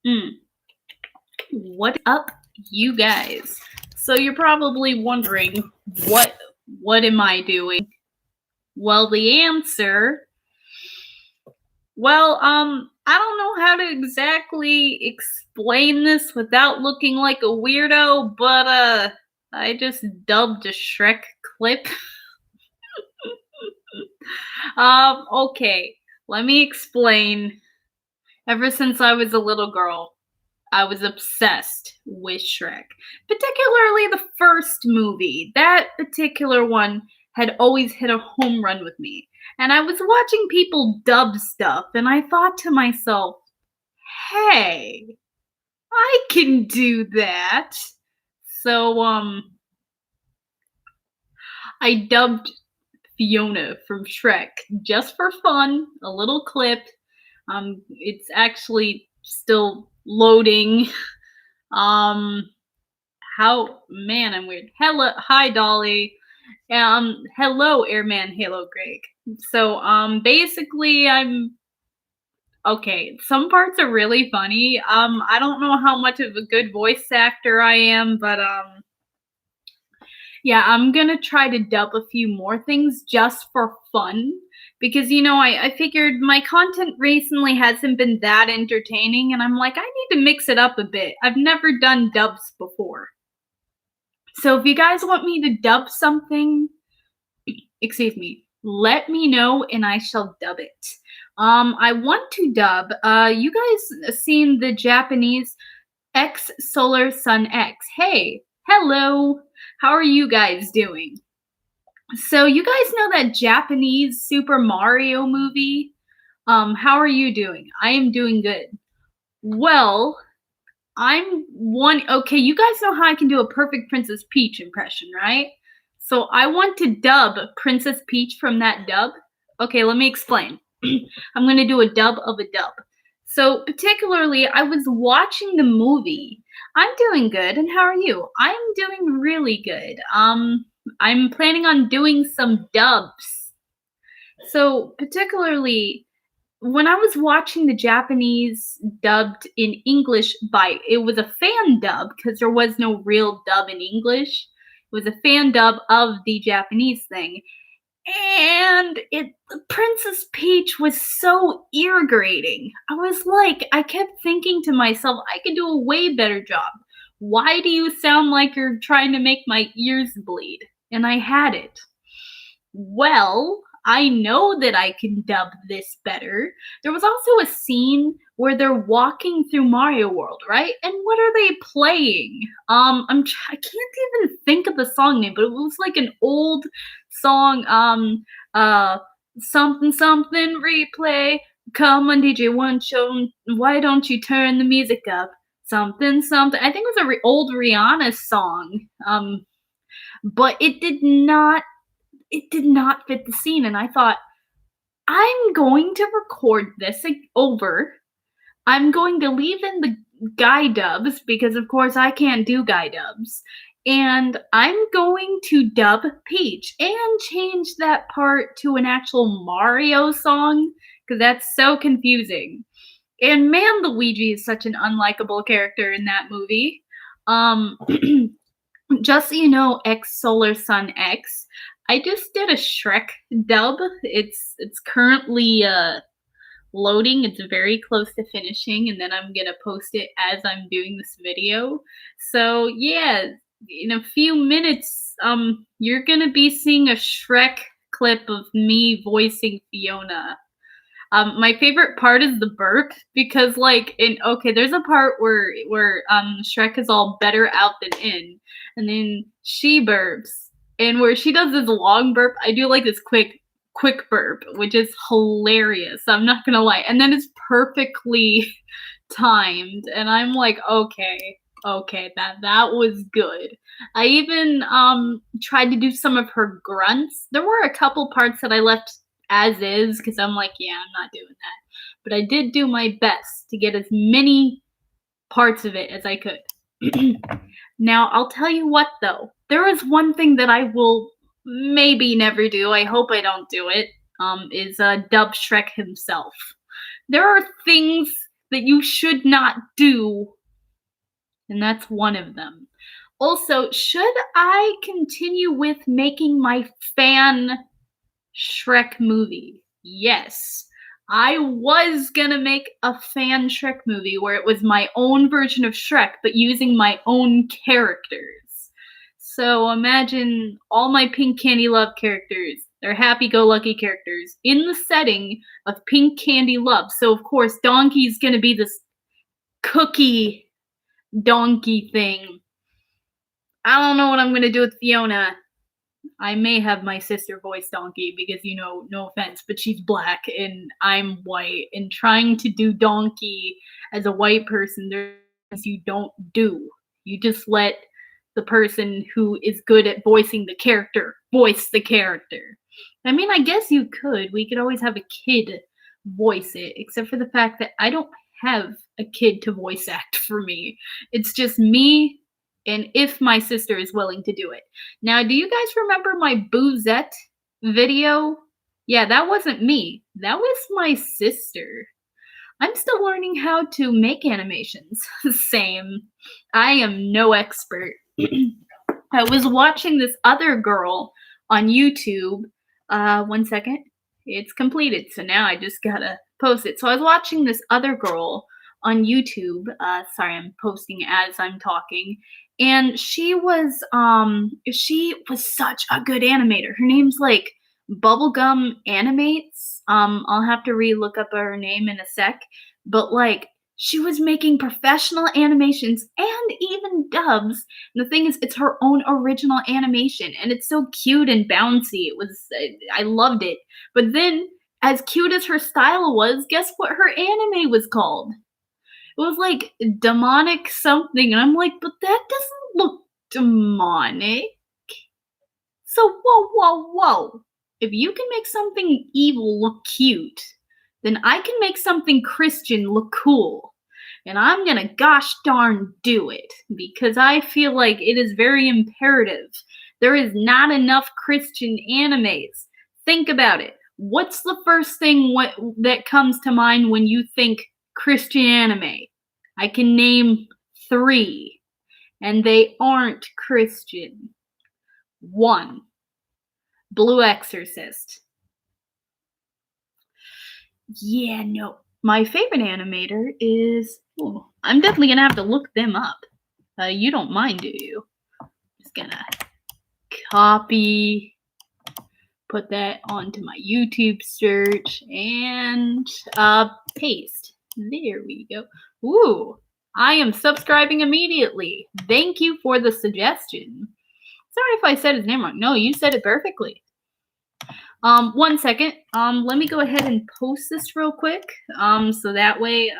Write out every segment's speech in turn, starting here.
Mm. What up, you guys? So you're probably wondering what am I doing? Well, the answer, I don't know how to exactly explain this without looking like a weirdo, but I just dubbed a Shrek clip. Okay, let me explain. Ever since I was a little girl, I was obsessed with Shrek, particularly the first movie. That particular one had always hit a home run with me. And I was watching people dub stuff, and I thought to myself, hey, I can do that. So, I dubbed Fiona from Shrek just for fun, a little clip. It's actually still loading. Um, I'm weird. Hello, hi Dolly. Hello Airman Halo Greg. So basically I'm okay. Some parts are really funny. I don't know how much of a good voice actor I am, but yeah, I'm gonna try to dub a few more things just for fun. Because I figured my content recently hasn't been that entertaining, and I'm like, I need to mix it up a bit. I've never done dubs before. So if you guys want me to dub something, excuse me, let me know and I shall dub it. I want to dub. You guys seen the Japanese X Solar Sun X? Hey, hello. How are you guys doing? So you guys know that Japanese Super Mario movie? How are you doing? I am doing good. Well, I'm one. Okay, you guys know how I can do a perfect Princess Peach impression, right? So I want to dub Princess Peach from that dub. Okay, let me explain. I'm going to do a dub of a dub. So, particularly, I was watching the movie. I'm doing good, and how are you? I'm doing really good. I'm planning on doing some dubs. So, particularly, when I was watching the Japanese dubbed in English by it was a fan dub because there was no real dub in English. It was a fan dub of the Japanese thing. And it Princess Peach was so irritating. I kept thinking to myself, I could do a way better job. Why do you sound like you're trying to make my ears bleed? And I had it. Well, I know that I can dub this better. There was also a scene where they're walking through Mario World, right? And what are they playing? I can't even think of the song name, but it was like an old song. Uh, something something replay. Come on, DJ One Show. Why don't you turn the music up? Something something. I think it was a old Rihanna song. But it did not fit the scene, and I thought, I'm going to record this over. I'm going to leave in the guy dubs because of course I can't do guy dubs. And I'm going to dub Peach and change that part to an actual Mario song because that's so confusing. And man, Luigi is such an unlikable character in that movie. Um Just so you know, X Solar Sun X, I just did a Shrek dub. It's currently loading. It's very close to finishing, and then I'm gonna post it as I'm doing this video. So yeah, in a few minutes, you're gonna be seeing a Shrek clip of me voicing Fiona. My favorite part is the burp because, like, there's a part where Shrek is all better out than in, and then she burps, and where she does this long burp, I do like this quick burp, which is hilarious. I'm not gonna lie, and then it's perfectly timed, and I'm like, okay, that was good. I even tried to do some of her grunts. There were a couple parts that I left as is because I'm like, yeah, I'm not doing that. But I did do my best to get as many parts of it as I could. Now, I'll tell you what though. There is one thing that I will maybe never do. I hope I don't do it. Is dub Shrek himself. There are things that you should not do, and that's one of them. Also, should I continue with making my fan Shrek movie? Yes. I was gonna make a fan Shrek movie where it was my own version of Shrek, but using my own characters. So imagine all my Pink Candy Love characters. They're happy-go-lucky characters in the setting of Pink Candy Love. So of course, Donkey's gonna be this cookie donkey thing. I don't know what I'm gonna do with Fiona. I may have my sister voice Donkey because, no offense, but she's black and I'm white. And trying to do Donkey as a white person, there's things you don't do. You just let the person who is good at voicing the character voice the character. I mean, I guess you could. We could always have a kid voice it, except for the fact that I don't have a kid to voice act for me. It's just me, and if my sister is willing to do it. Now, do you guys remember my Boozette video? Yeah, that wasn't me. That was my sister. I'm still learning how to make animations. Same. I am no expert. I was watching this other girl on YouTube. One second. It's completed, so now I just gotta post it. So I was watching this other girl on YouTube. Sorry, I'm posting as I'm talking. And she was such a good animator. Her name's like Bubblegum Animates. I'll have to re-look up her name in a sec. But like, she was making professional animations and even dubs. And the thing is, it's her own original animation, and it's so cute and bouncy. I loved it. But then, as cute as her style was, guess what her anime was called? It was like demonic something, and I'm like, but that doesn't look demonic. So whoa. If you can make something evil look cute, then I can make something Christian look cool. And I'm gonna gosh darn do it, because I feel like it is very imperative. There is not enough Christian animes. Think about it. What's the first thing that comes to mind when you think Christian anime? I can name 3, and they aren't Christian. 1, Blue Exorcist. Yeah, no. My favorite animator is... Oh, I'm definitely gonna have to look them up. You don't mind, do you? Just gonna copy, put that onto my YouTube search, and paste. There we go. Ooh, I am subscribing immediately. Thank you for the suggestion. Sorry if I said his name wrong. No, you said it perfectly. 1 second. Let me go ahead and post this real quick. So that way,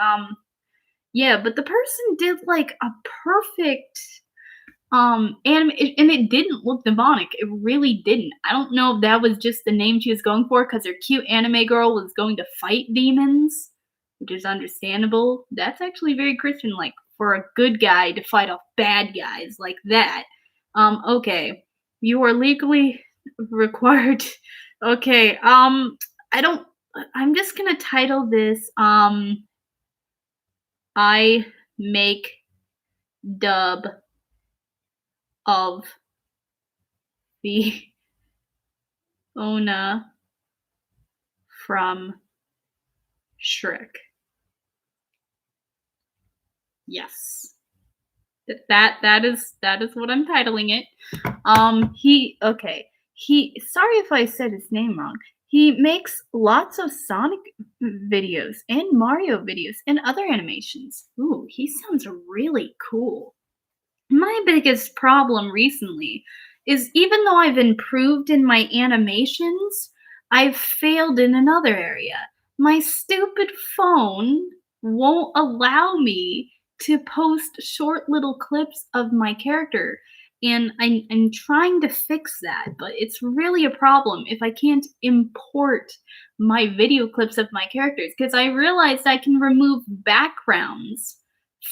yeah, but the person did like a perfect anime, and it didn't look demonic. It really didn't. I don't know if that was just the name she was going for because her cute anime girl was going to fight demons, which is understandable. That's actually very Christian-like for a good guy to fight off bad guys like that. Okay. You are legally required. Okay. I'm just gonna title this, I make dub of Fiona from Shrek. Yes. That is what I'm titling it. Sorry if I said his name wrong. He makes lots of Sonic videos and Mario videos and other animations. Ooh, he sounds really cool. My biggest problem recently is, even though I've improved in my animations, I've failed in another area. My stupid phone won't allow me to post short little clips of my character. And I'm trying to fix that, but it's really a problem if I can't import my video clips of my characters, because I realized I can remove backgrounds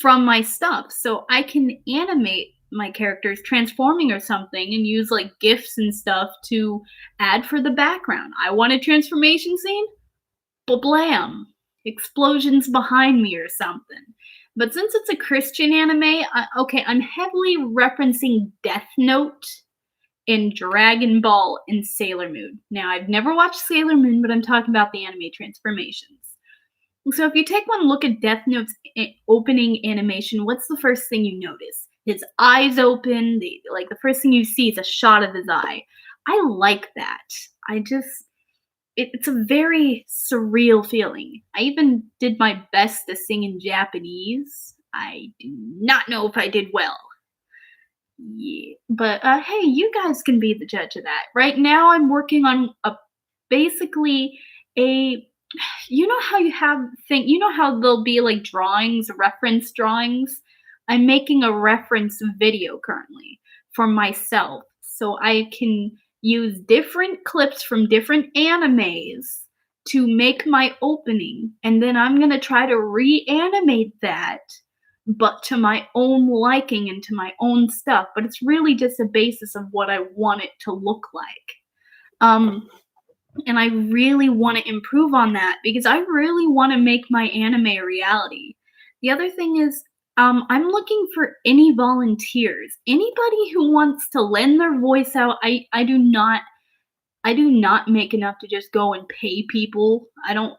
from my stuff. So I can animate my characters transforming or something and use like GIFs and stuff to add for the background. I want a transformation scene? Blam. explosions behind me or something. But since it's a Christian anime, okay, I'm heavily referencing Death Note and Dragon Ball and Sailor Moon. Now, I've never watched Sailor Moon, but I'm talking about the anime transformations. So if you take one look at Death Note's opening animation, what's the first thing you notice? His eyes open, like the first thing you see is a shot of his eye. I like that. I just it's a very surreal feeling. I even did my best to sing in Japanese. I do not know if I did well. Yeah, but hey, you guys can be the judge of that. Right now, I'm working on a basically a. You know how you have think. You know how there'll be like drawings, reference drawings. I'm making a reference video currently for myself, so I can use different clips from different animes to make my opening, and then I'm gonna try to reanimate that but to my own liking and to my own stuff. But it's really just a basis of what I want it to look like. Um, and I really want to improve on that because I really want to make my anime a reality. The other thing is, I'm looking for any volunteers, anybody who wants to lend their voice out. I do not make enough to just go and pay people. I don't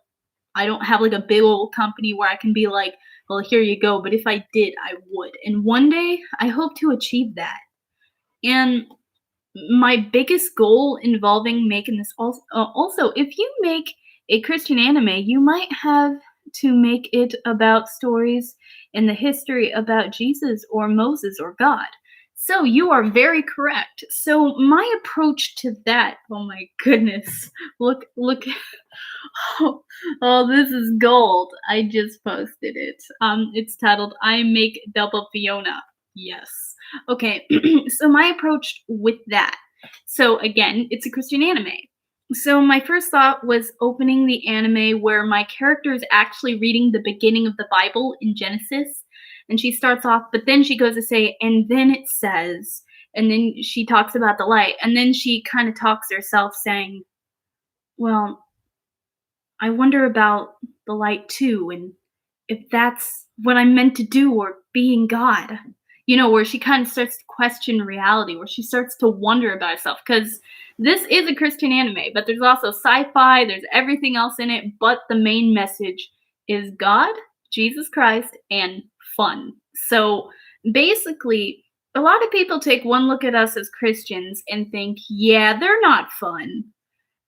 have like a big old company where I can be like, well, here you go. But if I did, I would. And one day I hope to achieve that. And my biggest goal involving making this also, if you make a Christian anime, you might have to make it about stories in the history about Jesus or Moses or God. So you are very correct. So my approach to that, oh my goodness, look oh, this is gold. I just posted it. It's titled "I Make Double Fiona." Yes. Okay. So my approach with that. So again, it's a Christian anime. So my first thought was opening the anime where my character is actually reading the beginning of the Bible in Genesis, and she starts off, but then she goes to say, and then it says, and then she talks about the light, and then she kind of talks to herself, saying, "Well, I wonder about the light too, and if that's what I'm meant to do or being God." You know, where she kind of starts to question reality, where she starts to wonder about herself. Because this is a Christian anime, but there's also sci fi, there's everything else in it, but the main message is God, Jesus Christ, and fun. So basically, a lot of people take one look at us as Christians and think, yeah, they're not fun.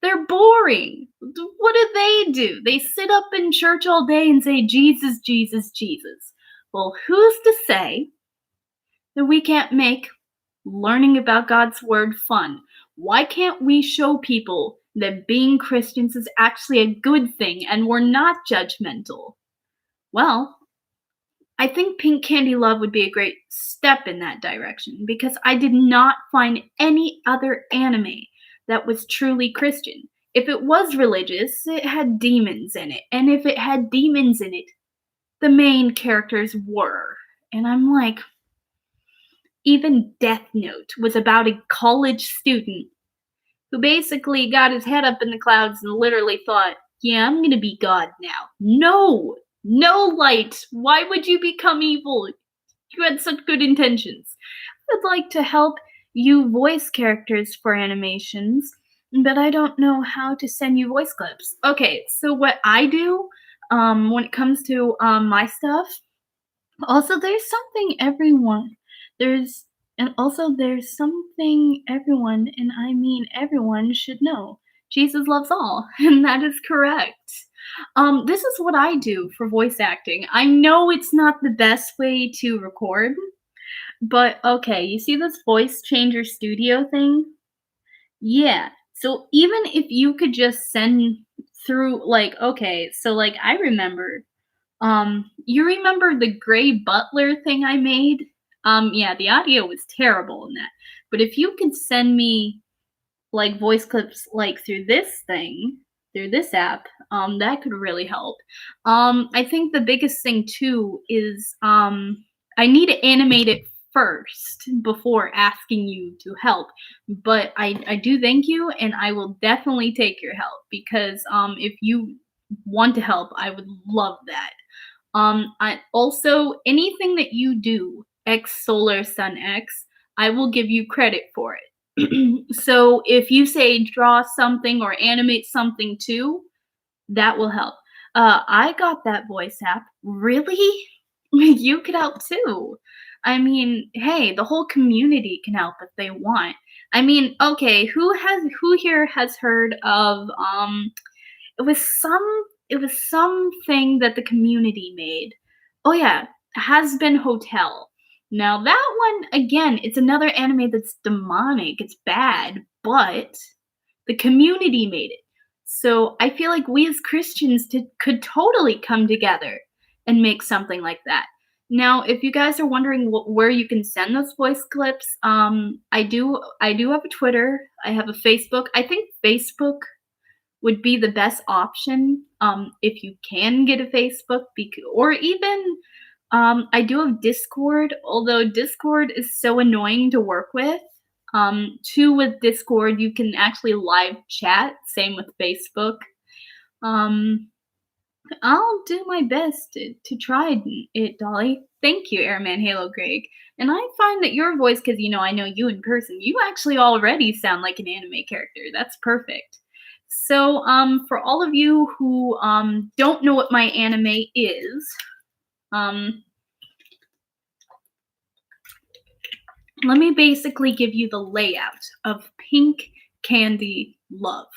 They're boring. What do they do? They sit up in church all day and say, Jesus, Jesus, Jesus. Well, who's to say that we can't make learning about God's word fun? Why can't we show people that being Christians is actually a good thing and we're not judgmental? Well, I think Pink Candy Love would be a great step in that direction because I did not find any other anime that was truly Christian. If it was religious, it had demons in it. And if it had demons in it, the main characters were. And I'm like, even Death Note was about a college student who basically got his head up in the clouds and literally thought, yeah, I'm gonna be God now. No! No, Light! Why would you become evil? You had such good intentions. I'd like to help you voice characters for animations, but I don't know how to send you voice clips. Okay, so what I do when it comes to my stuff, also there's there's something everyone, and I mean everyone, should know. Jesus loves all, and that is correct. This is what I do for voice acting. I know it's not the best way to record, but okay, you see this voice changer studio thing? Yeah. So even if you could just send through like okay, so like I remember you remember the Gray Butler thing I made? Yeah, the audio was terrible in that. But if you could send me like voice clips like through this thing, through this app, that could really help. I think the biggest thing too is I need to animate it first before asking you to help. But I do thank you and I will definitely take your help because if you want to help, I would love that. I also anything that you do X Solar Sun X, I will give you credit for it. So if you say draw something or animate something too, that will help. I got that voice app. Really? You could help too. I mean, hey, the whole community can help if they want. I mean, okay, who here has heard of it was something that the community made. Oh yeah, Has Been Hotel. Now that one again, it's another anime that's demonic. It's bad, but the community made it. So I feel like we as Christians could totally come together and make something like that. Now, if you guys are wondering where you can send those voice clips, I do have a Twitter. I have a Facebook. I think Facebook would be the best option if you can get a Facebook, or even I do have Discord, although Discord is so annoying to work with. Two, with Discord, you can actually live chat, same with Facebook. Um, I'll do my best to try it, Dolly. Thank you, Airman Halo Greg. And I find that your voice, because I know you in person, you actually already sound like an anime character. That's perfect. So, for all of you who don't know what my anime is, let me basically give you the layout of Pink Candy Love.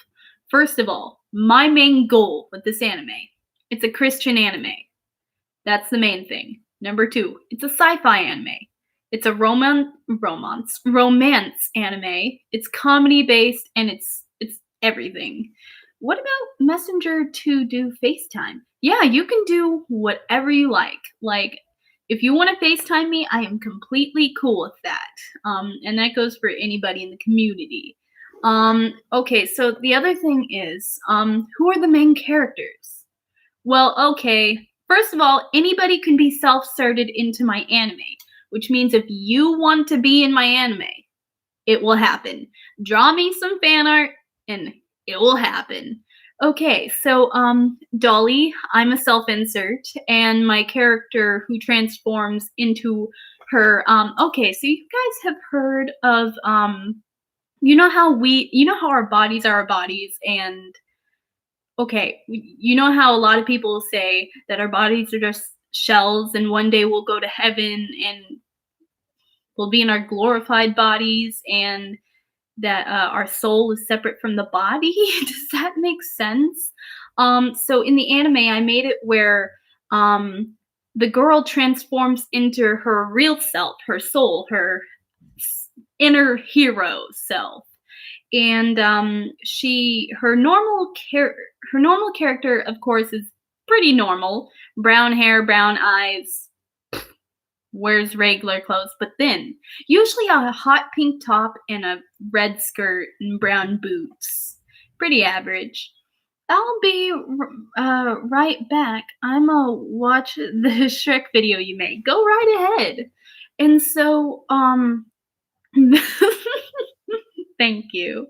First of all, my main goal with this anime, it's a Christian anime. That's the main thing. Number 2, it's a sci-fi anime. It's a romance anime. It's comedy based and it's everything. What about Messenger to do FaceTime? Yeah, you can do whatever you like. Like, if you want to FaceTime me, I am completely cool with that. And that goes for anybody in the community. Okay, so the other thing is, who are the main characters? Well, okay. First of all, anybody can be self-inserted into my anime, which means if you want to be in my anime, it will happen. Draw me some fan art and it will happen. Okay, so Dolly, I'm a self-insert, and my character who transforms into her. Okay, so you guys have heard of you know how our bodies are our bodies, and okay, you know how a lot of people say that our bodies are just shells, and one day we'll go to heaven and we'll be in our glorified bodies, and that our soul is separate from the body. Does that make sense? So in the anime, I made it where the girl transforms into her real self, her soul, her inner hero self, and her normal character, of course, is pretty normal: brown hair, brown eyes, wears regular clothes, but then usually a hot pink top and a red skirt and brown boots. Pretty average. I'll be right back. I'ma watch the Shrek video you made. Go right ahead. And so, thank you.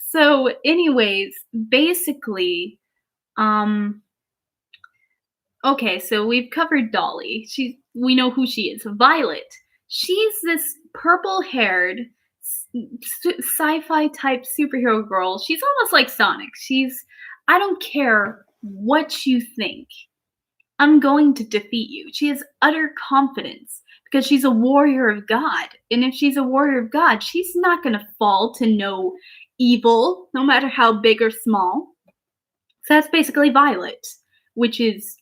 So, anyways, basically, um, okay, so we've covered Dolly. We know who she is. Violet. She's this purple-haired sci-fi type superhero girl. She's almost like Sonic. I don't care what you think. I'm going to defeat you. She has utter confidence because she's a warrior of God. And if she's a warrior of God, she's not going to fall to no evil, no matter how big or small. So that's basically Violet, which is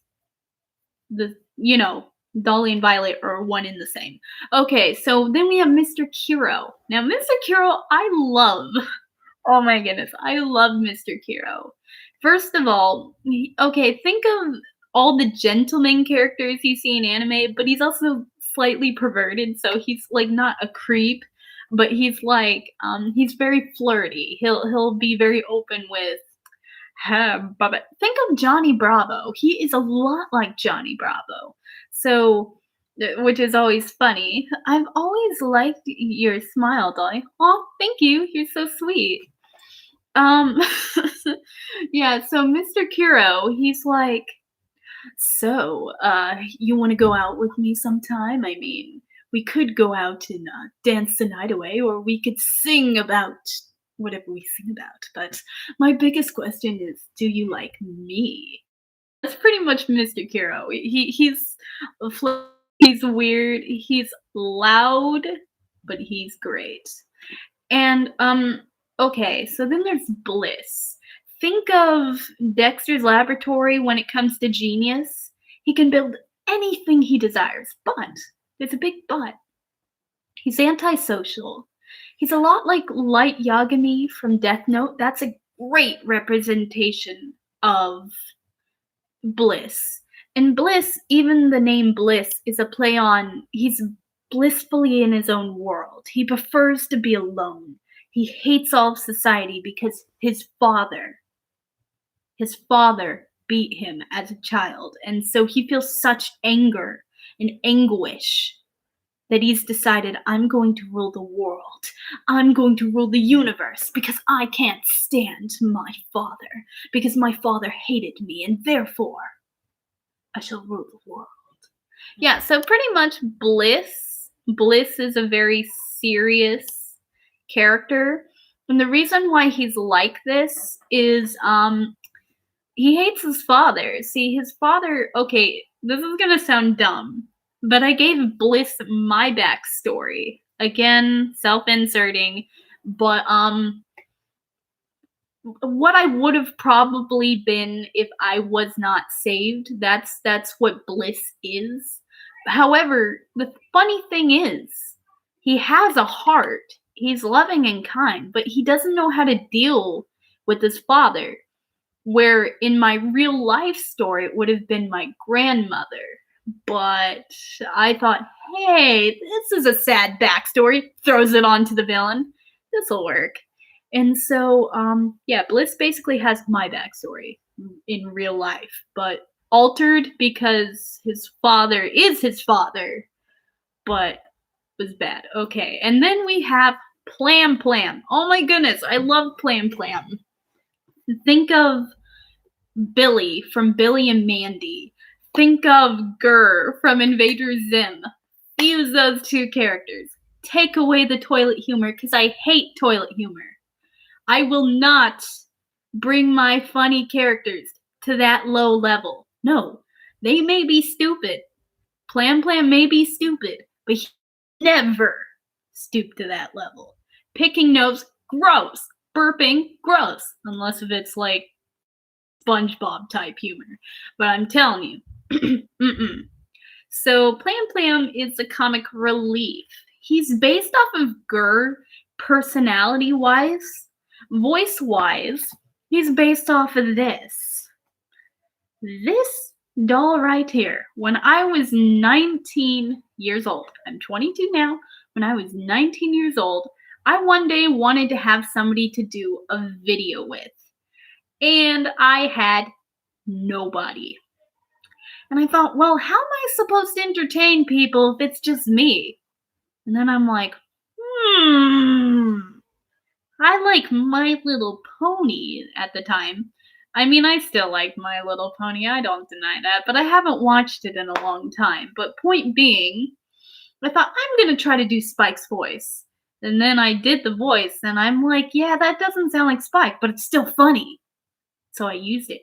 Dolly and Violet are one in the same. Okay, so then we have Mr. Kiro. Now, Mr. Kiro, I love. Oh my goodness, I love Mr. Kiro. First of all, okay, think of all the gentleman characters you see in anime, but he's also slightly perverted, so he's like not a creep, but he's like he's very flirty. He'll be very open with but think of Johnny Bravo. He is a lot like Johnny Bravo. So, which is always funny. I've always liked your smile, Dolly. Oh, thank you. You're so sweet. Um, yeah, so Mr. Kiro, he's like, "So, you wanna go out with me sometime? I mean, we could go out and, dance the night away, or we could sing about whatever we sing about, but my biggest question is, do you like me?" That's pretty much Mr. Kiro. He's he's weird, he's loud, but he's great. And, okay, so then there's Bliss. Think of Dexter's Laboratory when it comes to genius. He can build anything he desires, but there's a big but. He's antisocial. He's a lot like Light Yagami from Death Note. That's a great representation of Bliss. And Bliss, even the name Bliss is a play on he's blissfully in his own world. He prefers to be alone. He hates all of society because his father beat him as a child. And so he feels such anger and anguish that he's decided, I'm going to rule the world. I'm going to rule the universe because I can't stand my father, because my father hated me, and therefore I shall rule the world. Yeah, so pretty much Bliss. Bliss is a very serious character. And the reason why he's like this is he hates his father. See, his father, okay, this is gonna sound dumb, but I gave Bliss my backstory. Again, self-inserting, but what I would have probably been if I was not saved. That's what Bliss is. However, the funny thing is, he has a heart. He's loving and kind, but he doesn't know how to deal with his father. Where in my real life story, it would have been my grandmother. But I thought, hey, this is a sad backstory. Throws it on to the villain. This'll work. And so, yeah, Bliss basically has my backstory in real life, but altered because his father is his father, but was bad. Okay, and then we have Plam Plam. Oh my goodness, I love Plam Plam. Think of Billy from Billy and Mandy. Think of Gurr from Invader Zim. Use those two characters. Take away the toilet humor because I hate toilet humor. I will not bring my funny characters to that low level. No, they may be stupid. Plam Plam may be stupid, but he never stoop to that level. Picking nose, gross. Burping, gross. Unless if it's like SpongeBob type humor. But I'm telling you, So Plam Plam is a comic relief. He's based off of Gurr personality wise, voice wise. He's based off of this doll right here. When I was 19 years old, I'm 22 now. When I was 19 years old, I one day wanted to have somebody to do a video with. And I had nobody. And I thought, well, how am I supposed to entertain people if it's just me? And then I'm like, I like My Little Pony at the time. I mean, I still like My Little Pony, I don't deny that, but I haven't watched it in a long time. But point being, I thought, I'm gonna try to do Spike's voice. And then I did the voice, and I'm like, yeah, that doesn't sound like Spike, but it's still funny. So I used it.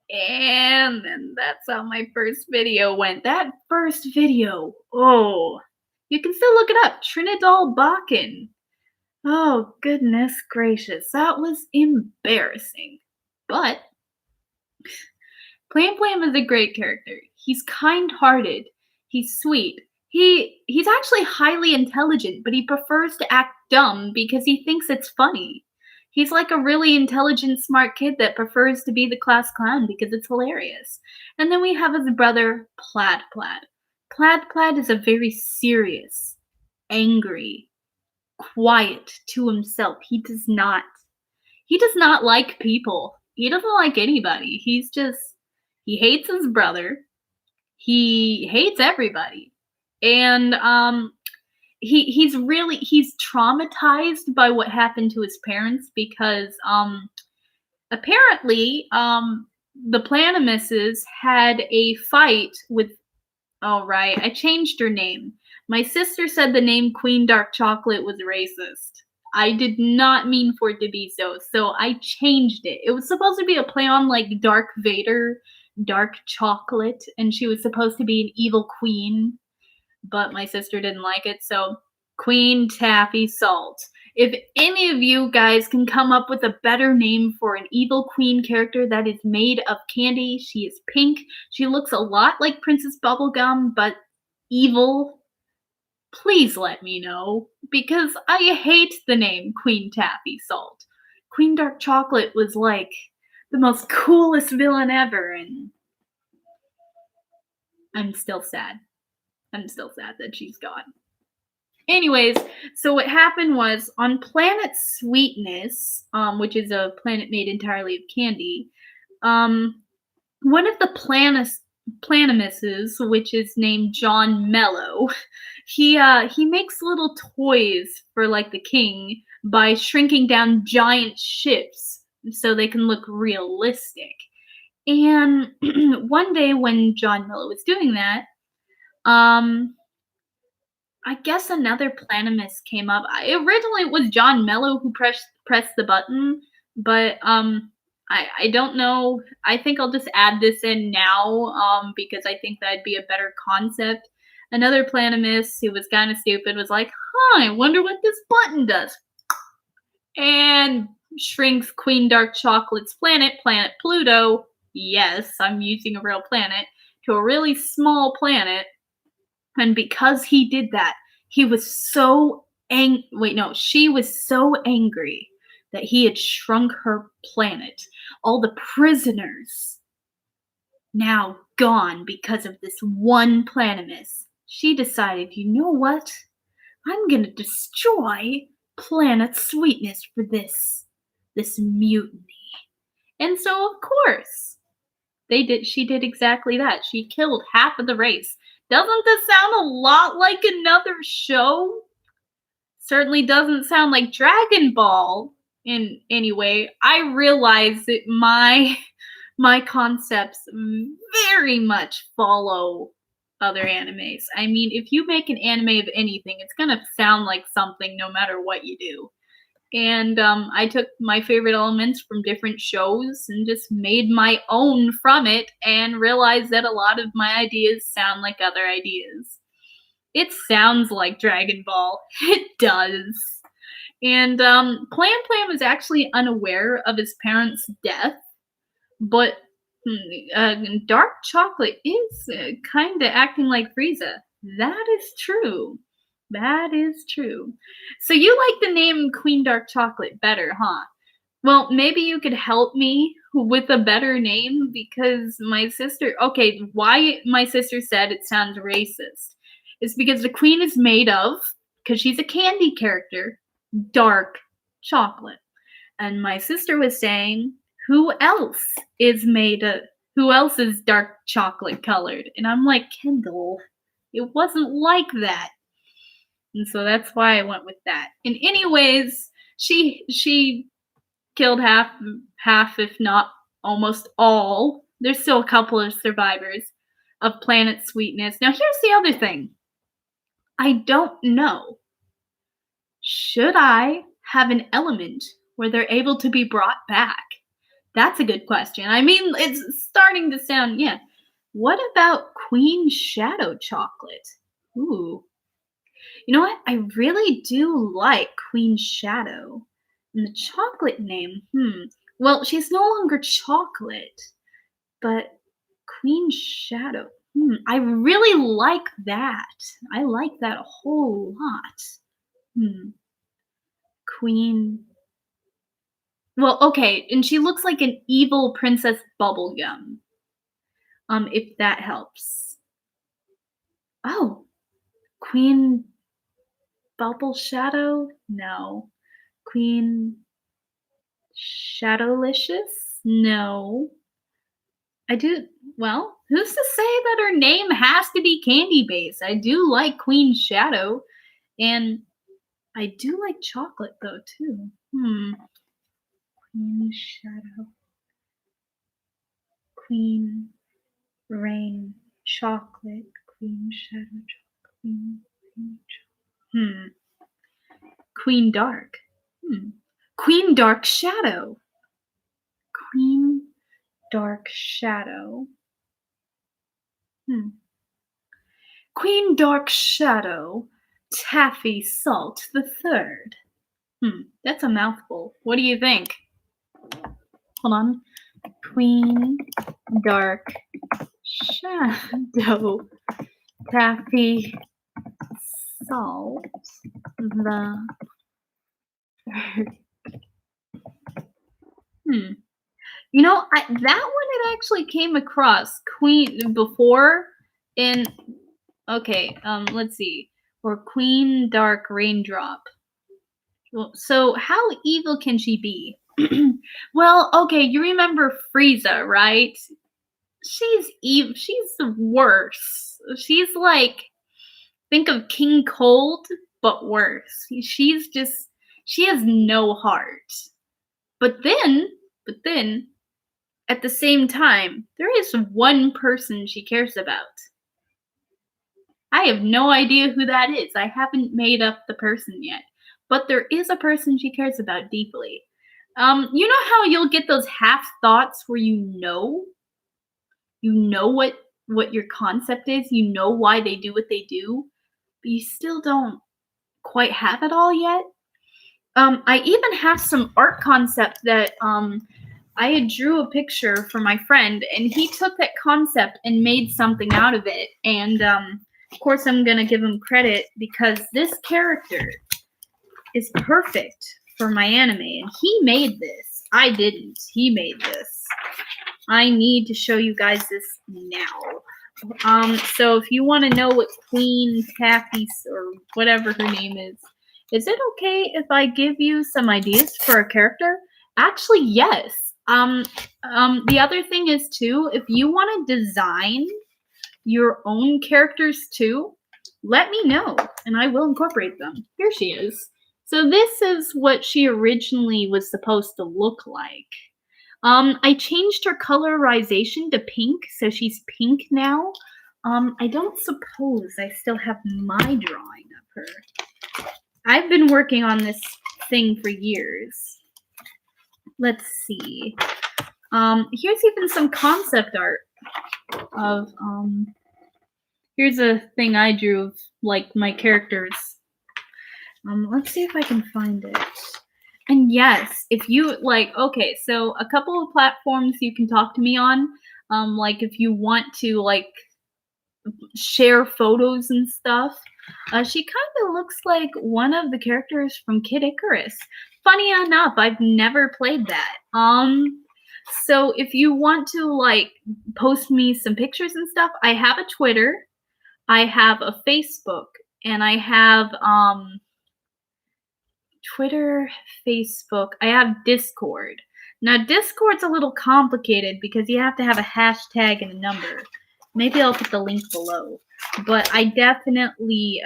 And then that's how my first video went. That first video, oh, you can still look it up. Trinidad Bakken. Oh, goodness gracious. That was embarrassing. But Plam Plam is a great character. He's kind-hearted. He's sweet. He's actually highly intelligent, but he prefers to act dumb because he thinks it's funny. He's like a really intelligent, smart kid that prefers to be the class clown because it's hilarious. And then we have his brother, Plaid Plaid. Plaid Plaid is a very serious, angry, quiet to himself. He does not like people. He doesn't like anybody. He hates his brother. He hates everybody. And he's traumatized by what happened to his parents because apparently the Planimuses had a fight with. Oh, right. I changed her name. My sister said the name Queen Dark Chocolate was racist. I did not mean for it to be so, so I changed it. It was supposed to be a play on like Dark Vader, Dark Chocolate, and she was supposed to be an evil queen, but my sister didn't like it, so Queen Taffy Salt. If any of you guys can come up with a better name for an evil queen character that is made of candy, she is pink, she looks a lot like Princess Bubblegum, but evil, please let me know, because I hate the name Queen Taffy Salt. Queen Dark Chocolate was like the most coolest villain ever, and I'm still sad. I'm still sad that she's gone. Anyways, so what happened was on Planet Sweetness, which is a planet made entirely of candy, one of the Planimuses, which is named John Mellow, he makes little toys for like the king by shrinking down giant ships so they can look realistic. And one day when John Mellow was doing that, I guess another Planimus came up. Originally, it was John Mellow who pressed the button, but I don't know. I think I'll just add this in now because I think that'd be a better concept. Another Planimus who was kind of stupid was like, "Huh, I wonder what this button does," and shrinks Queen Dark Chocolate's planet, Planet Pluto. Yes, I'm using a real planet to a really small planet. And because he did that, he was so she was so angry that he had shrunk her planet. All the prisoners now gone because of this one Planimus. She decided, you know what? I'm gonna destroy Planet Sweetness for this mutiny. And so of course, she did exactly that. She killed half of the race. Doesn't this sound a lot like another show? Certainly doesn't sound like Dragon Ball in any way. I realize that my concepts very much follow other animes. I mean, if you make an anime of anything, it's gonna sound like something no matter what you do. And I took my favorite elements from different shows and just made my own from it and realized that a lot of my ideas sound like other ideas. It sounds like Dragon Ball. It does. And Plan Plan was actually unaware of his parents' death, but Dark Chocolate is kind of acting like Frieza. That is true. That is true. So you like the name Queen Dark Chocolate better, huh? Well, maybe you could help me with a better name because my sister. Okay, why my sister said it sounds racist is because the queen is made of, because she's a candy character, dark chocolate. And my sister was saying, who else is made of, who else is dark chocolate colored? And I'm like, Kendall, it wasn't like that. And so that's why I went with that. And anyways, she killed half if not almost all. There's still a couple of survivors of Planet Sweetness. Now here's the other thing. I don't know. Should I have an element where they're able to be brought back? That's a good question. I mean, it's starting to sound, yeah. What about Queen Shadow Chocolate? Ooh. You know what? I really do like Queen Shadow. And the chocolate name, well, she's no longer chocolate, but Queen Shadow. I really like that. I like that a whole lot. Queen. Well, okay, and she looks like an evil Princess Bubblegum. If that helps. Oh, Queen Bubble Shadow? No. Queen Shadowlicious? No. Well, who's to say that her name has to be candy based? I do like Queen Shadow. And I do like chocolate though too. Queen shadow. Queen rain chocolate. Queen shadow chocolate. Queen chocolate. Queen dark. Queen dark shadow. Queen dark shadow. Queen dark shadow. Taffy salt the third. That's a mouthful. What do you think? Hold on. Queen dark shadow. Taffy salt the third. You know, that one it actually came across Queen before in okay, let's see. Or Queen Dark Raindrop. Well, so how evil can she be? Well, okay, you remember Frieza, right? She's evil. She's the worst. She's like, think of King Cold, but worse. She has no heart. But then, at the same time, there is one person she cares about. I have no idea who that is. I haven't made up the person yet. But there is a person she cares about deeply. You know how you'll get those half thoughts where you know what your concept is, you know why they do what they do, but you still don't quite have it all yet? I even have some art concept that I had drew a picture for my friend, and he took that concept and made something out of it. And of course, I'm gonna give him credit because this character is perfect for my anime, and he made this. I didn't. He made this. I need to show you guys this now. So if you want to know what Queen Taffy or whatever her name is it okay if I give you some ideas for a character? Actually, yes. The other thing is too, if you want to design your own characters too, let me know and I will incorporate them. Here she is. So this is what she originally was supposed to look like. I changed her colorization to pink, so she's pink now. I don't suppose I still have my drawing of her. I've been working on this thing for years. Let's see. Here's even some concept art of, here's a thing I drew of, like, my characters. Let's see if I can find it. And yes, if you, like, okay, so a couple of platforms you can talk to me on, like, if you want to, like, share photos and stuff. She kind of looks like one of the characters from Kid Icarus. Funny enough, I've never played that. So if you want to, like, post me some pictures and stuff, I have a Twitter, I have a Facebook, and I have, Twitter, Facebook, I have Discord. Now, Discord's a little complicated because you have to have a hashtag and a number. Maybe I'll put the link below. But I definitely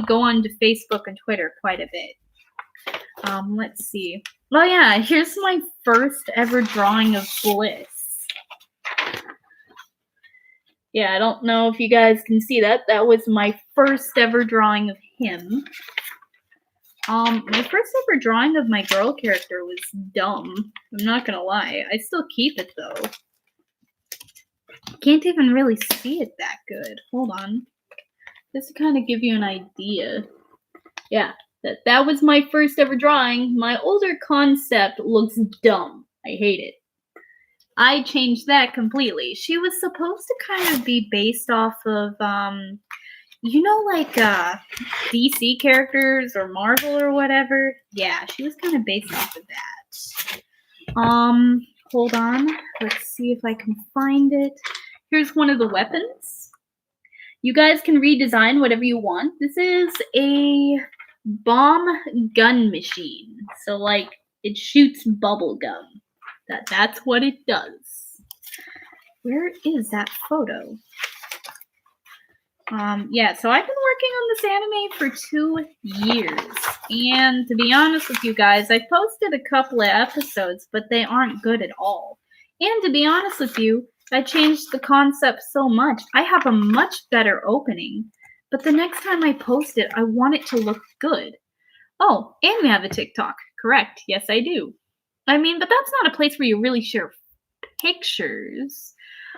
go on to Facebook and Twitter quite a bit. Let's see. Oh yeah, here's my first ever drawing of Bliss. Yeah, I don't know if you guys can see that. That was my first ever drawing of him. My first ever drawing of my girl character was dumb. I'm not gonna lie. I still keep it though. Can't even really see it that good. Hold on. Just to kind of give you an idea. Yeah, that was my first ever drawing. My older concept looks dumb. I hate it. I changed that completely. She was supposed to kind of be based off of, you know, like DC characters or Marvel or whatever. Yeah, she was kind of based off of that. Hold on. Let's see if I can find it. Here's one of the weapons. You guys can redesign whatever you want. This is a bomb gun machine. So, like, it shoots bubble gum. That's what it does. Where is that photo? Yeah, so I've been working on this anime for 2 years. And to be honest with you guys, I posted a couple of episodes, but they aren't good at all. And to be honest with you, I changed the concept so much. I have a much better opening, but the next time I post it, I want it to look good. Oh, and we have a TikTok. Correct. Yes, I do. I mean, but that's not a place where you really share pictures.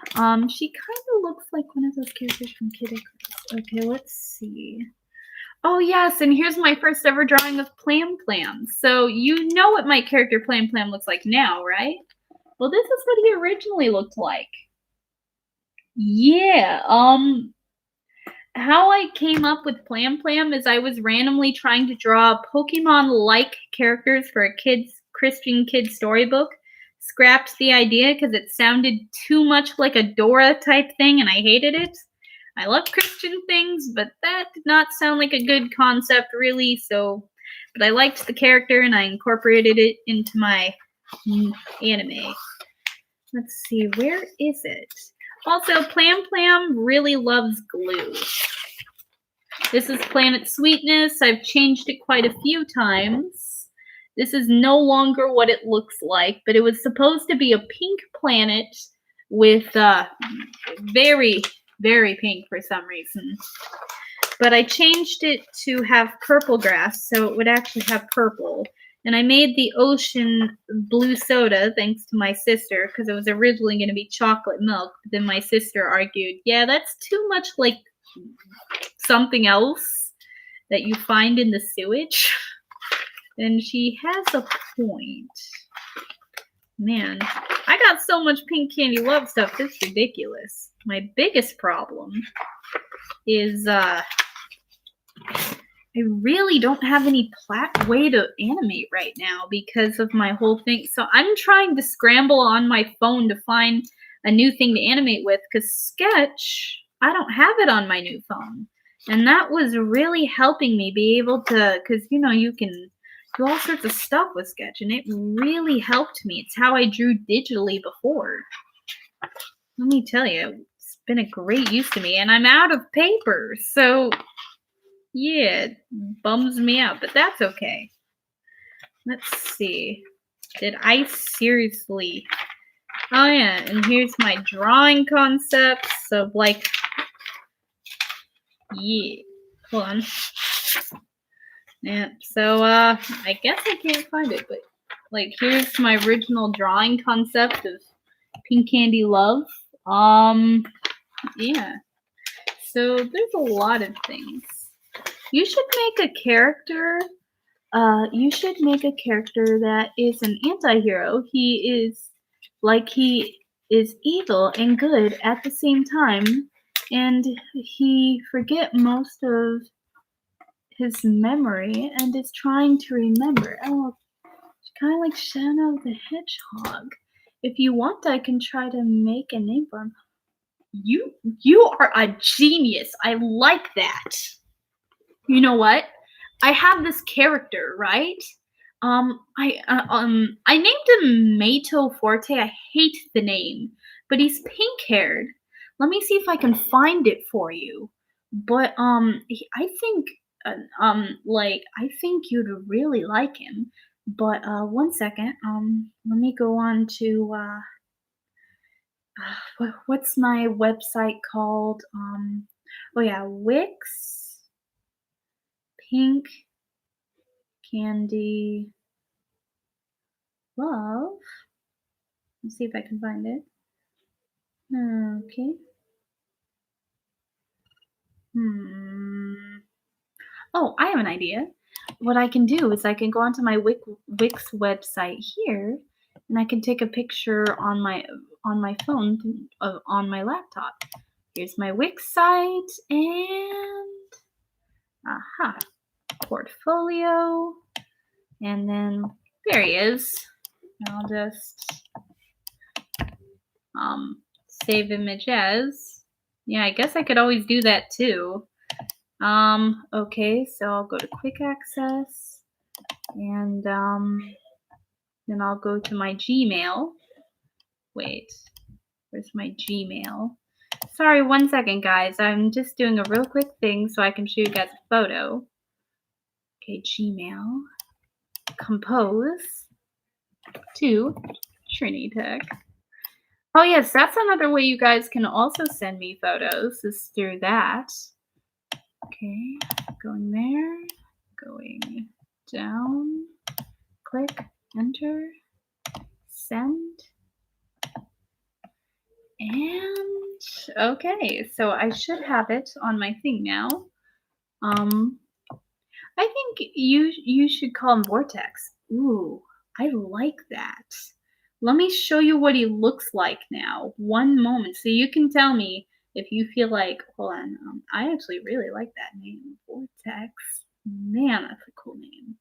She kind of looks like one of those characters from Kid Icarus. Okay, let's see. Oh yes, and here's my first ever drawing of Plam Plam. So you know what my character Plam Plam looks like now, right? Well, this is what he originally looked like. Yeah, how I came up with Plam Plam is I was randomly trying to draw Pokemon-like characters for a Christian kid storybook. Scrapped the idea because it sounded too much like a Dora type thing and I hated it. I love Christian things, but that did not sound like a good concept really, but I liked the character and I incorporated it into my anime. Let's see, where is it? Also, Plam Plam really loves glue. This is Planet Sweetness. I've changed it quite a few times. This is no longer what it looks like, but it was supposed to be a pink planet with very, very pink for some reason. But I changed it to have purple grass, so it would actually have purple. And I made the ocean blue soda thanks to my sister because it was originally going to be chocolate milk. But then my sister argued, yeah, that's too much like something else that you find in the sewage. And she has a point. Man, I got so much Pink Candy Love stuff, it's ridiculous. My biggest problem is I really don't have any way to animate right now because of my whole thing. So I'm trying to scramble on my phone to find a new thing to animate with because Sketch, I don't have it on my new phone. And that was really helping me be able to, because you know, you can do all sorts of stuff with Sketch and it really helped me. It's how I drew digitally before. Let me tell you, it's been a great use to me and I'm out of paper. So yeah, it bums me out, but that's okay. Let's see. Did I seriously? Oh yeah, and here's my drawing concepts of like, yeah, hold on. Yeah, so I guess I can't find it, but like here's my original drawing concept of Pink Candy Love. Yeah. So there's a lot of things. You should make a character. You should make a character that is an anti-hero. He is evil and good at the same time, and he forget most of his memory and is trying to remember. Oh, kind of like Shadow the Hedgehog. If you want, I can try to make a name for him. You are a genius. I like that. You know what? I have this character, right? I named him Mato Forte. I hate the name, but he's pink-haired. Let me see if I can find it for you. But I think I think you'd really like him. But one second. Let me go on to what's my website called? Oh yeah, Wix Pink Candy Love. Let's see if I can find it. Okay. Oh, I have an idea. What I can do is I can go onto my Wix website here, and I can take a picture on my phone on my laptop. Here's my Wix site, and aha, portfolio, and then there he is. I'll just save image as. Yeah, I guess I could always do that too. Okay, so I'll go to quick access and then I'll go to my Gmail. Wait, where's my Gmail? Sorry, 1 second, guys. I'm just doing a real quick thing so I can show you guys a photo. Okay, Gmail. Compose to Trinitech. Oh yes, that's another way you guys can also send me photos is through that. Okay, going there, going down, click, enter, send, and okay, so I should have it on my thing now. Um, I think you should call him Vortex. Ooh, I like that. Let me show you what he looks like now. One moment, so you can tell me if you feel like. Hold on, I actually really like that name, Vortex. Man, that's a cool name.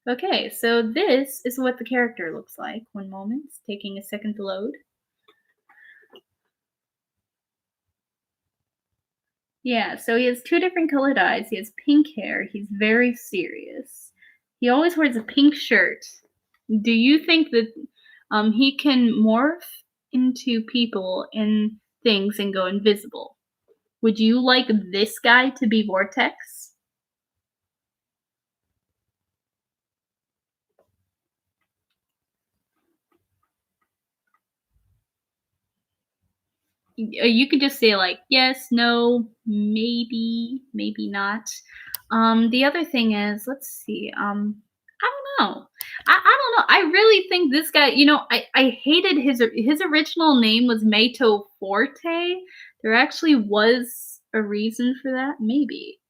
Okay, so this is what the character looks like. One moment, it's taking a second to load. Yeah, so he has two different colored eyes. He has pink hair. He's very serious. He always wears a pink shirt. Do you think that he can morph into people and things and go invisible? Would you like this guy to be Vortex? You could just say like yes, no, maybe, maybe not. The other thing is, let's see. I don't know. I don't know. I really think this guy. I hated his original name was Mato Forte. There actually was a reason for that. Maybe.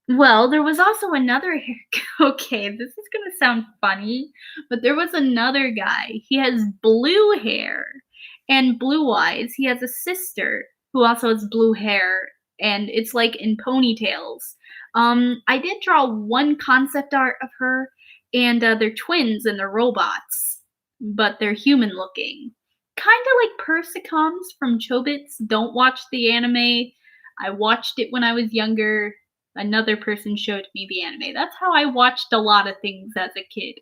Well, there was also another okay, this is gonna sound funny, but there was another guy. He has blue hair and blue eyes. He has a sister who also has blue hair, and it's like in ponytails. I did draw one concept art of her, and they're twins and they're robots, but they're human looking. Kinda like Persicons from Chobits. Don't watch the anime. I watched it when I was younger. Another person showed me the anime. That's how I watched a lot of things as a kid.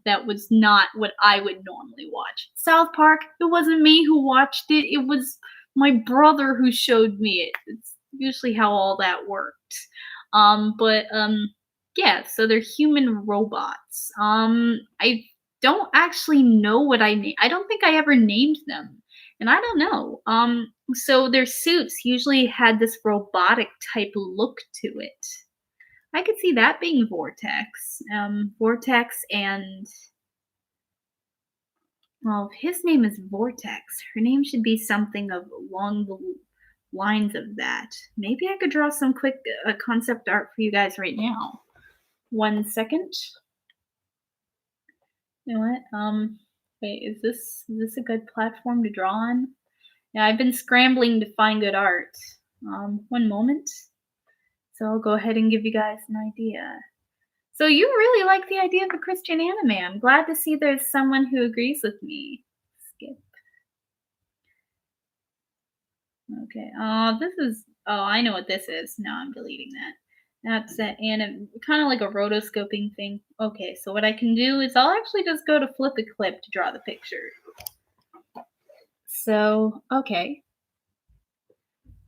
That was not what I would normally watch. South Park, it wasn't me who watched it. It was my brother who showed me it. It's usually how all that worked. But yeah, so they're human robots. I don't actually know what I don't think I ever named them. And I don't know. So their suits usually had this robotic type look to it. I could see that being Vortex. Vortex and well, if his name is Vortex, her name should be something of along the lines of that. Maybe I could draw some quick concept art for you guys right now. 1 second. You know what? Wait, is this a good platform to draw on? Yeah, I've been scrambling to find good art. One moment. So I'll go ahead and give you guys an idea. So you really like the idea of a Christian anime. I'm glad to see there's someone who agrees with me. Skip. Okay. Oh, I know what this is. No, I'm deleting that. That's an anime, kind of like a rotoscoping thing. Okay, so what I can do is I'll actually just go to flip a clip to draw the picture. So, okay.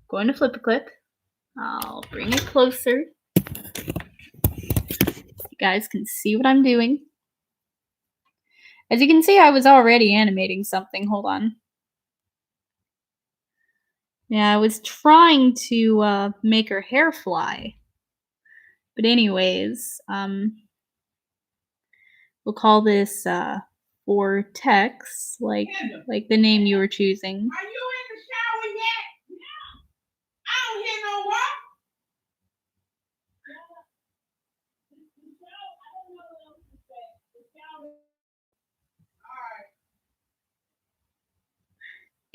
Going to flip a clip. I'll bring it closer. You guys can see what I'm doing. As you can see, I was already animating something. Hold on. Yeah, I was trying to make her hair fly. But anyways, we'll call this Vortex, like the name you were choosing. Are you in the shower yet? I don't hear no what.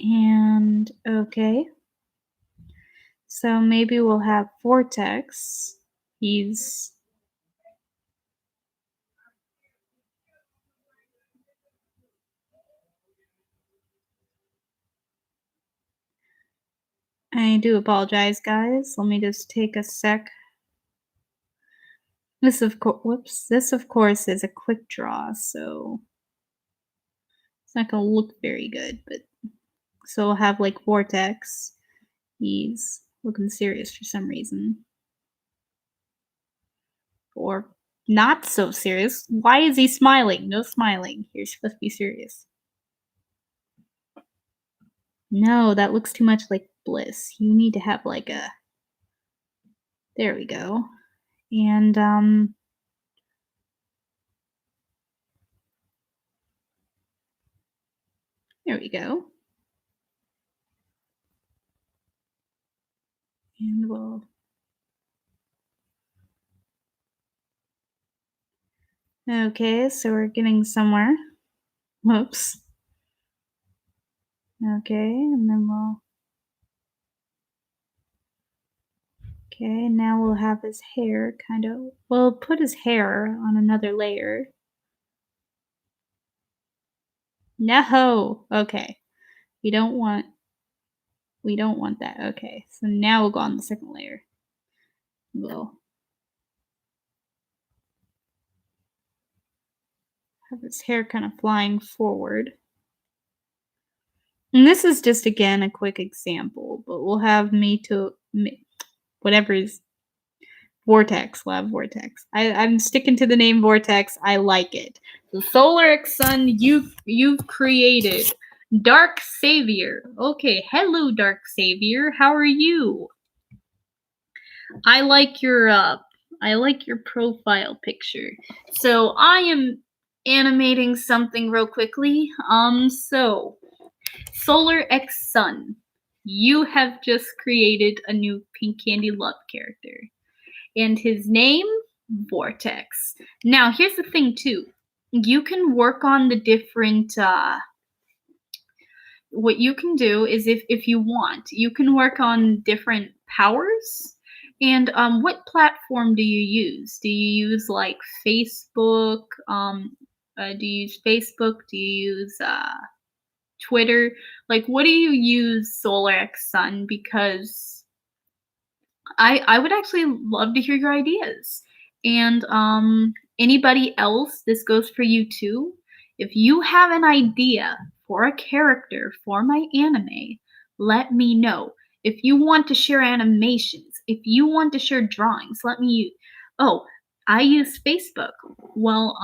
And okay. So maybe we'll have Vortex. He's I do apologize, guys. Let me just take a sec. This of course is a quick draw, so it's not gonna look very good, but So we'll have like Vortex. He's looking serious for some reason. Or not so serious. Why is he smiling? No smiling. You're supposed to be serious. No, that looks too much like Bliss. You need to have like a. There we go. And there we go. And we'll. Okay, so we're getting somewhere. Whoops. Okay, and then we'll. Okay, now we'll have his hair kind of. We'll put his hair on another layer. No. Okay. We don't want that. Okay. So now we'll go on the second layer. We'll have his hair kind of flying forward. And this is just again a quick example, but we'll have whatever is Vortex. We'll have Vortex. I'm sticking to the name Vortex. I like it. The Solar X Sun you've created. Dark Savior. Okay, hello Dark Savior. How are you? I like your profile picture. So I am animating something real quickly. So Solar X Sun, you have just created a new Pink Candy Love character. And his name, Vortex. Now, here's the thing, too. You can work on the different, what you can do is if you want, you can work on different powers. And what platform do you use? Do you use, like, Facebook? Do you use Facebook? Do you use, Twitter? Like, what do you use Solar X Sun? Because I would actually love to hear your ideas. And anybody else, this goes for you too. If you have an idea for a character for my anime, let me know. If you want to share animations, if you want to share drawings, let me. Oh, I use Facebook. Well,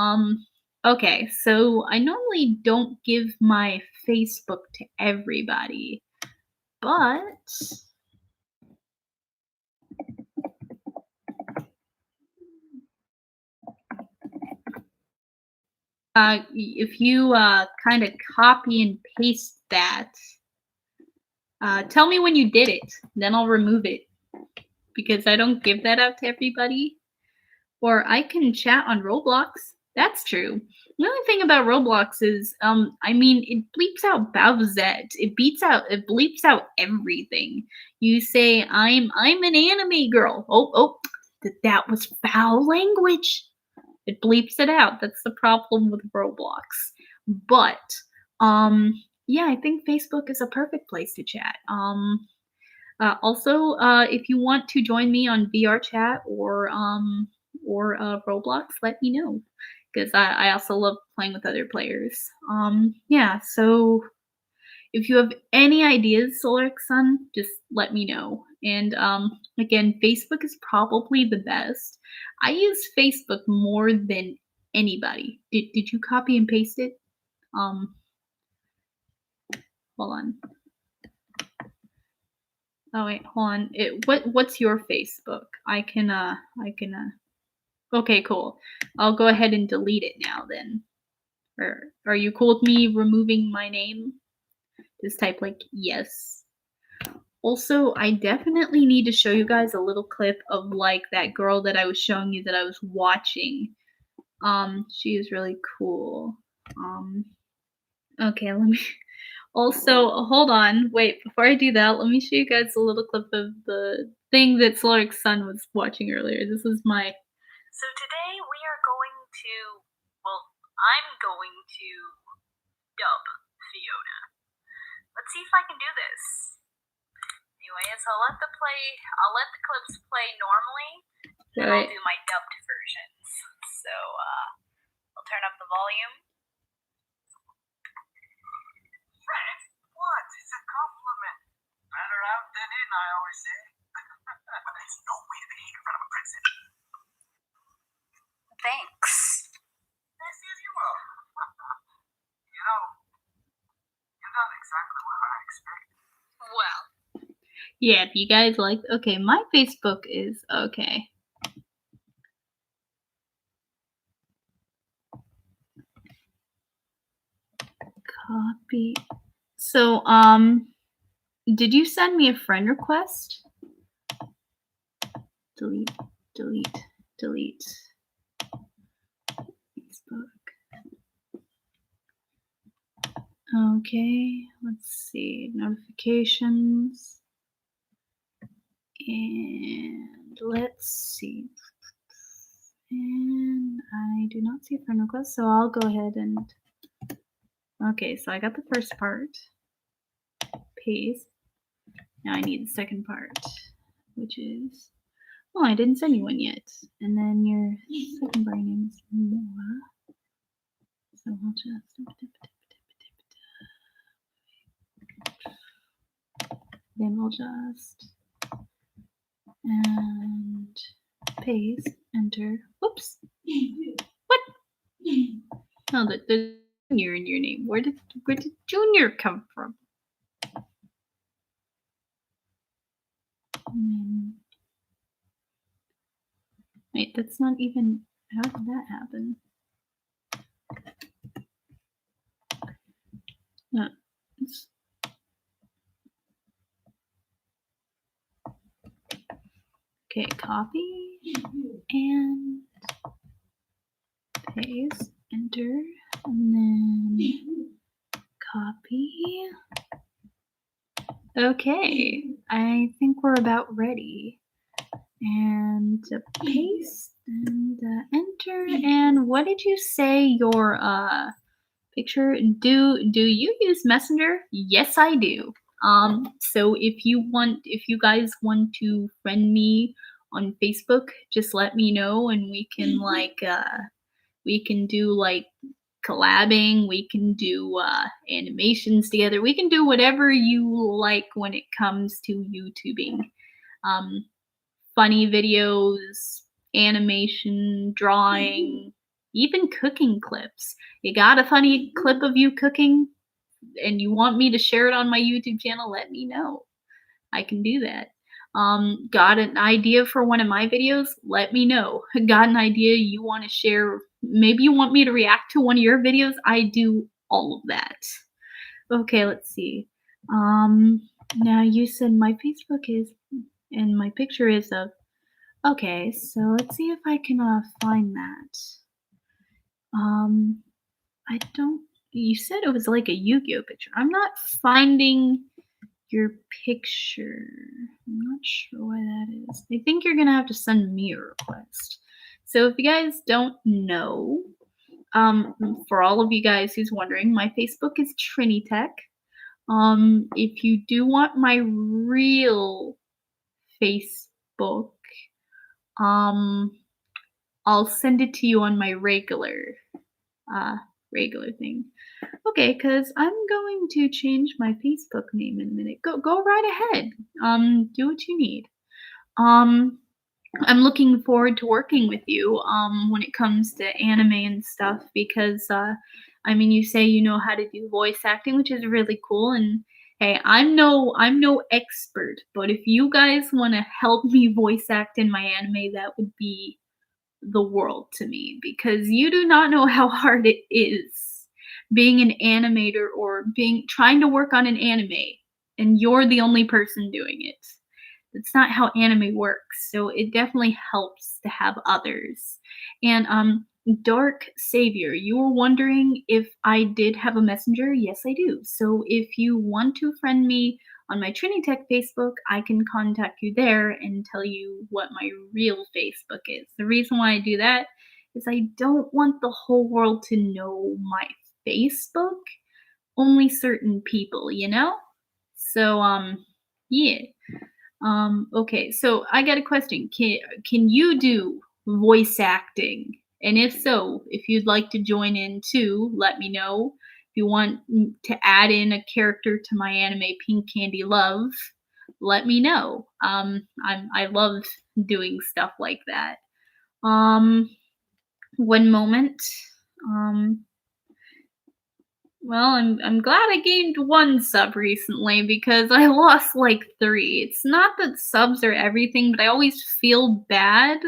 okay, so I normally don't give my Facebook to everybody, but if you kind of copy and paste that, tell me when you did it, then I'll remove it because I don't give that out to everybody. Or I can chat on Roblox. That's true. The only thing about Roblox is, I mean, it bleeps out Bowsette. It bleeps out everything. You say, I'm an anime girl. Oh, that was foul language. It bleeps it out. That's the problem with Roblox. But yeah, I think Facebook is a perfect place to chat. Also, if you want to join me on VR chat or Roblox, let me know because I also love playing with other players. Yeah, so if you have any ideas, Solar X Sun, just let me know. And again, Facebook is probably the best. I use Facebook more than anybody. Did you copy and paste it? Hold on. Oh wait, hold on. What's your Facebook? I can. Okay, cool. I'll go ahead and delete it now then. Or are you cool with me removing my name? Just type like yes. Also, I definitely need to show you guys a little clip of like that girl that I was showing you that I was watching. She is really cool. Okay, let me also hold on. Wait, before I do that, let me show you guys a little clip of the thing that Solar X Sun was watching earlier. This is my. So today we are going to, well, I'm going to dub Fiona. Let's see if I can do this. Anyways, I'll let the clips play normally, then I'll do my dubbed versions. So, I'll turn up the volume. Fred, what? Is it feminine, I always say. But there's no way to behave in front of a princess. Thanks. Yes, yes, you will. You know, you've done exactly what I expected. Well, Yeah, if you guys like, okay, my Facebook is okay. Copy. So, did you send me a friend request? Delete, delete, delete. Facebook. Okay, let's see. Notifications. And let's see. And I do not see a friend request, so I'll go ahead and. Okay, so I got the first part. Paste. Now I need the second part, which is. Oh, I didn't send you one yet. And then your second bar name is Moa. So I'll just. Then we'll just. And paste, enter. Whoops. What? Oh, there's Junior in your name. Where did Junior come from? Wait, that's not even. How did that happen? No. Okay, copy and paste, enter, and then copy. Okay, I think we're about ready. And paste and enter. And what did you say your picture? Do you use Messenger? Yes, I do. So if you guys want to friend me on Facebook, just let me know and we can we can do like collabing, we can do animations together, we can do whatever you like when it comes to YouTubing. Funny videos, animation, drawing, even cooking clips. You got a funny clip of you cooking and you want me to share it on my YouTube channel, let me know. I can do that. Got an idea for one of my videos? Let me know. Got an idea you want to share? Maybe you want me to react to one of your videos? I do all of that. Okay, let's see. Now you said my Facebook is, and my picture is of. Okay, so let's see if I can find that. I don't. You said it was like a Yu-Gi-Oh picture. I'm not finding your picture. I'm not sure why that is. I think you're gonna have to send me a request. So if you guys don't know, for all of you guys who's wondering, my Facebook is Trinitech. If you do want my real Facebook, I'll send it to you on my regular thing. Okay, because I'm going to change my Facebook name in a minute. Go right ahead. Do what you need. I'm looking forward to working with you when it comes to anime and stuff because I mean you say you know how to do voice acting, which is really cool, and hey, I'm no expert, but if you guys want to help me voice act in my anime, that would be the world to me because you do not know how hard it is being an animator or trying to work on an anime and you're the only person doing it. It's not how anime works. So it definitely helps to have others. And Dark Savior, you were wondering if I did have a messenger? Yes, I do. So if you want to friend me on my Trinitech Facebook, I can contact you there and tell you what my real Facebook is. The reason why I do that is I don't want the whole world to know my Facebook. Only certain people, you know? So yeah. Okay, so I got a question. Can you do voice acting? And if so, if you'd like to join in too, let me know. If you want to add in a character to my anime Pink Candy Love, let me know. I love doing stuff like that. Um, one moment. Um, well, I'm glad I gained one sub recently because I lost like three. It's not that subs are everything, but I always feel bad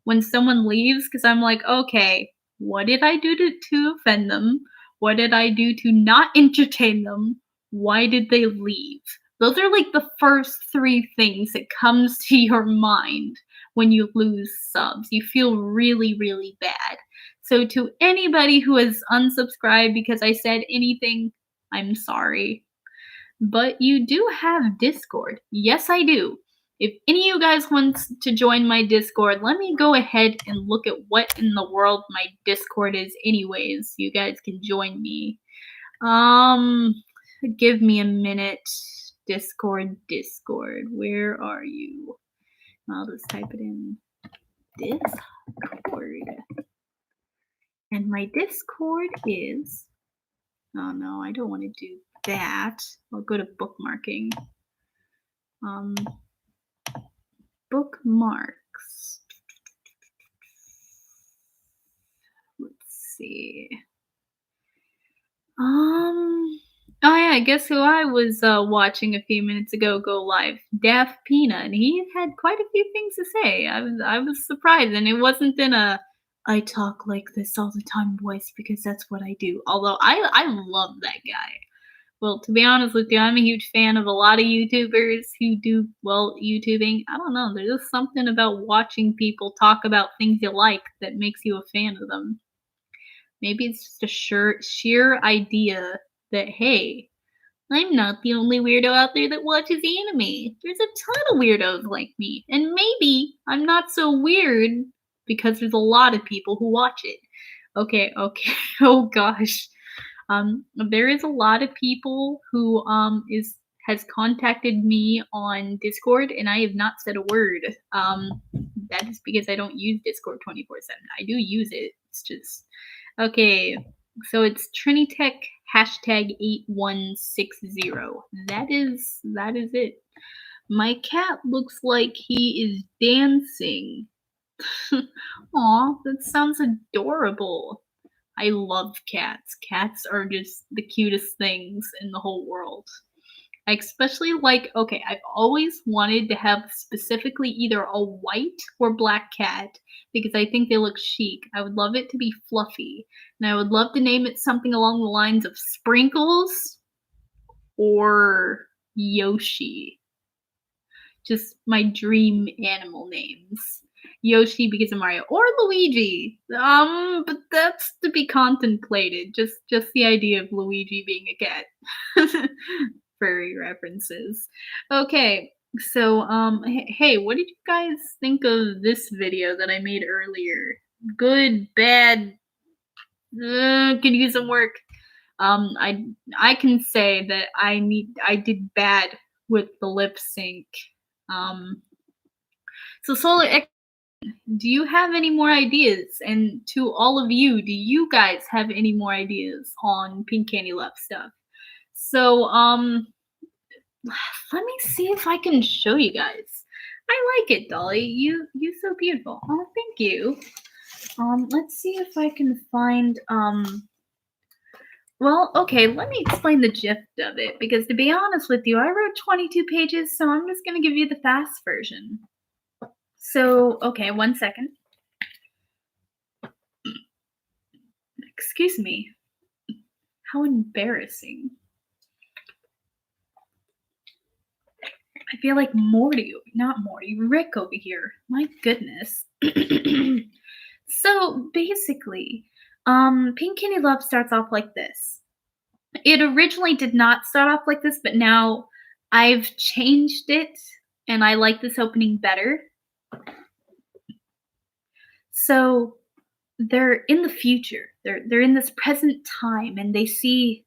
when someone leaves because I'm like, okay, what did I do to offend them? What did I do to not entertain them? Why did they leave? Those are like the first three things that comes to your mind when you lose subs. You feel really, really bad. So to anybody who has unsubscribed because I said anything, I'm sorry. But you do have Discord. Yes, I do. If any of you guys want to join my Discord, let me go ahead and look at what in the world my Discord is anyways. You guys can join me. Um give me a minute. Discord, where are you? I'll just type it in. Discord. And my Discord is, oh no, I don't want to do that. I'll go to bookmarking. Bookmarks. Let's see. Oh yeah, guess who I was watching a few minutes ago go live? Daft Peanut, and he had quite a few things to say. I was surprised, and it wasn't in a I talk like this all the time voice because that's what I do. Although I love that guy. Well, to be honest with you, I'm a huge fan of a lot of YouTubers who do, well, YouTubing. I don't know, there's just something about watching people talk about things you like that makes you a fan of them. Maybe it's just a sheer idea that, hey, I'm not the only weirdo out there that watches anime. There's a ton of weirdos like me. And maybe I'm not so weird because there's a lot of people who watch it. Okay. Oh gosh. There is a lot of people who has contacted me on Discord, and I have not said a word. That is because I don't use Discord 24/7. I do use it. It's just okay. So it's Trinitech #8160. That is it. My cat looks like he is dancing. Aw, that sounds adorable. I love cats. Cats are just the cutest things in the whole world. I especially like, okay, I've always wanted to have specifically either a white or black cat because I think they look chic. I would love it to be fluffy. And I would love to name it something along the lines of Sprinkles or Yoshi. Just my dream animal names. Yoshi because of Mario or Luigi. But that's to be contemplated. Just the idea of Luigi being a cat. Furry references. Okay, so hey, what did you guys think of this video that I made earlier? Good, bad, could use some work. I can say that I did bad with the lip sync. So Solar X, do you have any more ideas? And to all of you, do you guys have any more ideas on Pink Candy Love stuff? So let me see if I can show you guys. I like it, Dolly. You so beautiful. Oh, thank you. Let's see if I can find well, okay, let me explain the gist of it because to be honest with you, I wrote 22 pages, so I'm just going to give you the fast version. So, okay, 1 second. Excuse me. How embarrassing. I feel like Rick over here. My goodness. So basically, Pink Candy Love starts off like this. It originally did not start off like this, but now I've changed it and I like this opening better. So they're in the future. They're in this present time and they see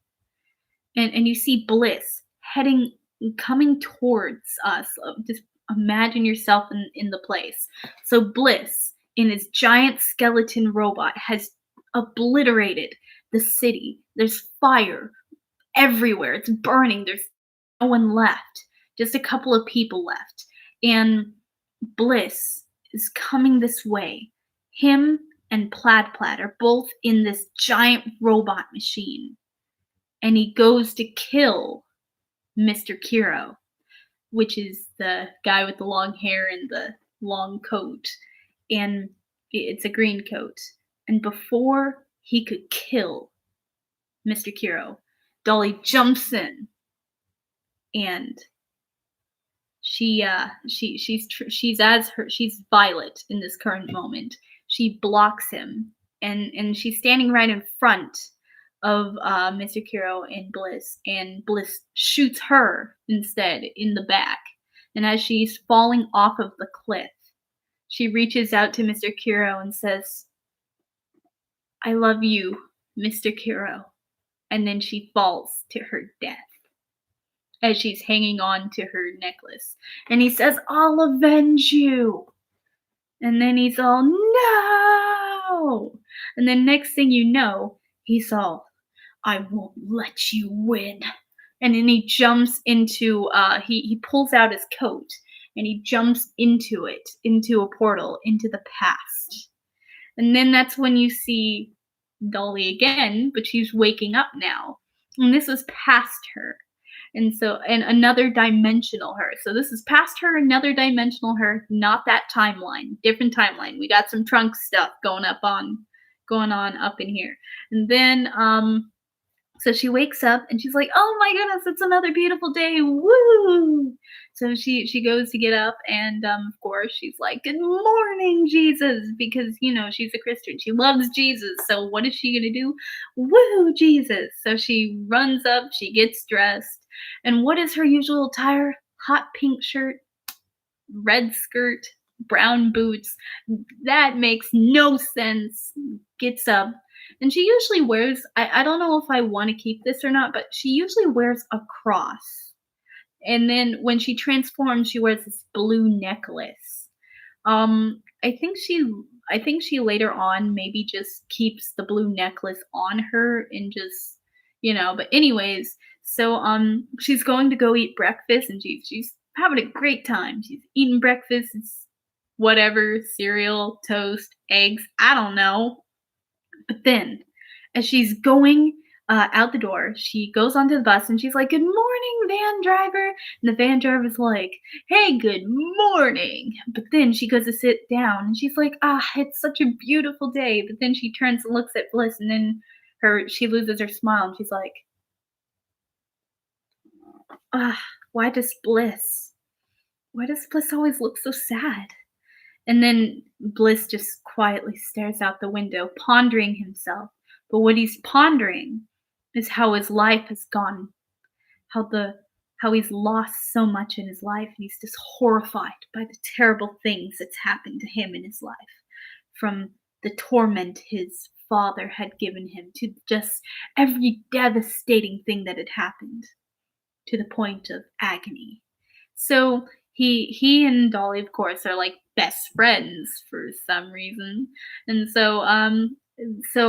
and you see Bliss coming towards us. Just imagine yourself in the place. So Bliss in his giant skeleton robot has obliterated the city. There's fire everywhere. It's burning. There's no one left. just a couple of people left. And Bliss is coming this way. Him and Plaid Plaid are both in this giant robot machine. And he goes to kill Mr. Kiro, which is the guy with the long hair and the long coat. And it's a green coat. And before he could kill Mr. Kiro, Dolly jumps in and she's Violet in this current moment. She blocks him and she's standing right in front of Mr. Kiro and Bliss shoots her instead in the back. And as she's falling off of the cliff, she reaches out to Mr. Kiro and says, "I love you, Mr. Kiro." And then she falls to her death as she's hanging on to her necklace. And he says, "I'll avenge you." And then he's all, "No!" And then next thing you know, he's all, "I won't let you win." And then he jumps into, he pulls out his coat and he jumps into it, into a portal, into the past. And then that's when you see Dolly again, but she's waking up now. And this was past her. And so, and another dimensional her. So this is past her, another dimensional her, not that timeline, different timeline. We got some trunk stuff going on up in here. And then, so she wakes up and she's like, "Oh my goodness, it's another beautiful day. Woo!" So she goes to get up and of course she's like, "Good morning, Jesus," because she's a Christian. She loves Jesus. So what is she gonna do? Woo, Jesus. So she runs up, she gets dressed, and what is her usual attire? Hot pink shirt, red skirt, brown boots. That makes no sense. Gets up. And she usually wears, I don't know if I want to keep this or not, but she usually wears a cross. And then when she transforms, she wears this blue necklace. I think she later on maybe just keeps the blue necklace on her and just, but anyways, so she's going to go eat breakfast and she's having a great time. She's eating breakfast, it's whatever, cereal, toast, eggs, I don't know. But then, as she's going out the door, she goes onto the bus and she's like, "Good morning, van driver." And the van driver's like, "Hey, good morning." But then she goes to sit down and she's like, "Ah, it's such a beautiful day." But then she turns and looks at Bliss and then she loses her smile and she's like, "Ah, why does Bliss always look so sad?" And then Bliss just quietly stares out the window, pondering himself. But what he's pondering is how his life has gone, how he's lost so much in his life, and he's just horrified by the terrible things that's happened to him in his life. From the torment his father had given him to just every devastating thing that had happened to the point of agony. So he and Dolly, of course, are like best friends for some reason. And so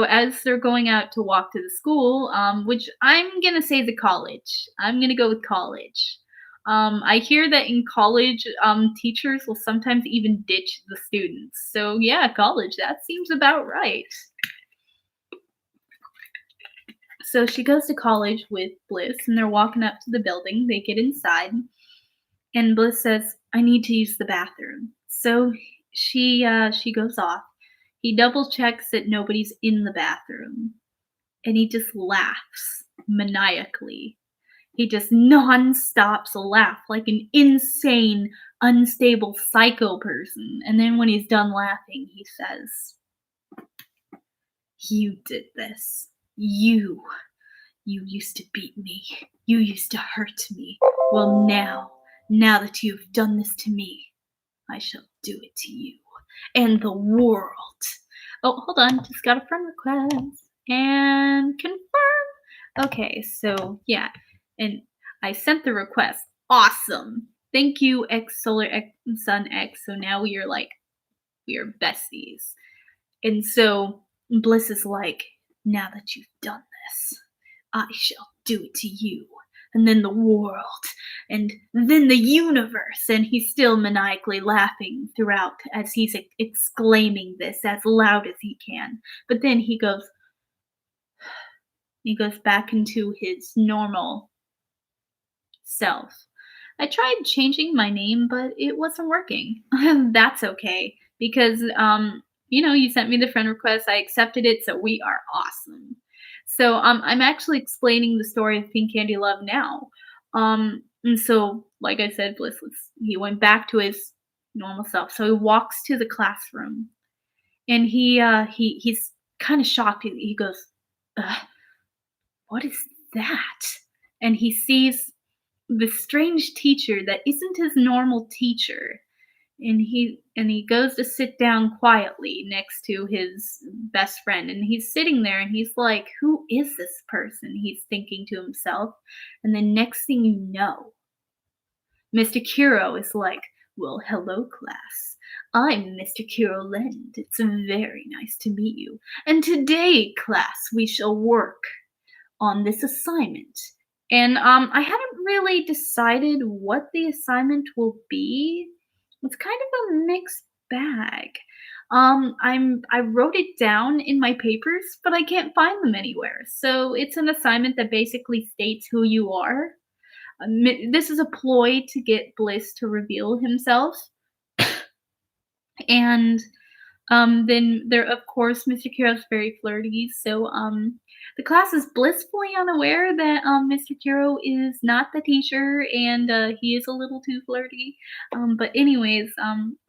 as they're going out to walk to the school, which I'm gonna say the college. I'm gonna go with college. I hear that in college, teachers will sometimes even ditch the students. So yeah, college. That seems about right. So she goes to college with Bliss, and they're walking up to the building. They get inside, and Bliss says, "I need to use the bathroom." So she goes off. He double checks that nobody's in the bathroom, and he just laughs maniacally. He just non-stops laugh like an insane, unstable psycho person. And then when he's done laughing, he says, "You did this. You used to beat me. You used to hurt me. Well, now that you've done this to me, I shall do it to you and the world." Oh, hold on. Just got a friend request. And confirm. Okay, so yeah. And I sent the request. Awesome. Thank you, X Solar X Sun X. So now we are besties. And so Bliss is like, "Now that you've done this, I shall do it to you and then the world, and then the universe. And he's still maniacally laughing throughout as he's exclaiming this as loud as he can. But then he goes back into his normal self. I tried changing my name, but it wasn't working. That's okay because you sent me the friend request, I accepted it, so we are awesome. So I'm actually explaining the story of Pink Candy Love now. And so like I said, he went back to his normal self. So he walks to the classroom and he's kind of shocked. He goes, what is that? And he sees this strange teacher that isn't his normal teacher. And he goes to sit down quietly next to his best friend, and he's sitting there and he's like, who is this person? He's thinking to himself. And then next thing you know, Mr. Kuro is like, well, hello class, I'm Mr. Kuro Lend. It's very nice to meet you, and today class we shall work on this assignment. And I haven't really decided what the assignment will be. It's kind of a mixed bag. I wrote it down in my papers, but I can't find them anywhere. So it's an assignment that basically states who you are. This is a ploy to get Bliss to reveal himself. And then there, of course, Mr. Kuro's very flirty. So the class is blissfully unaware that Mr. Kuro is not the teacher, and he is a little too flirty. But anyways,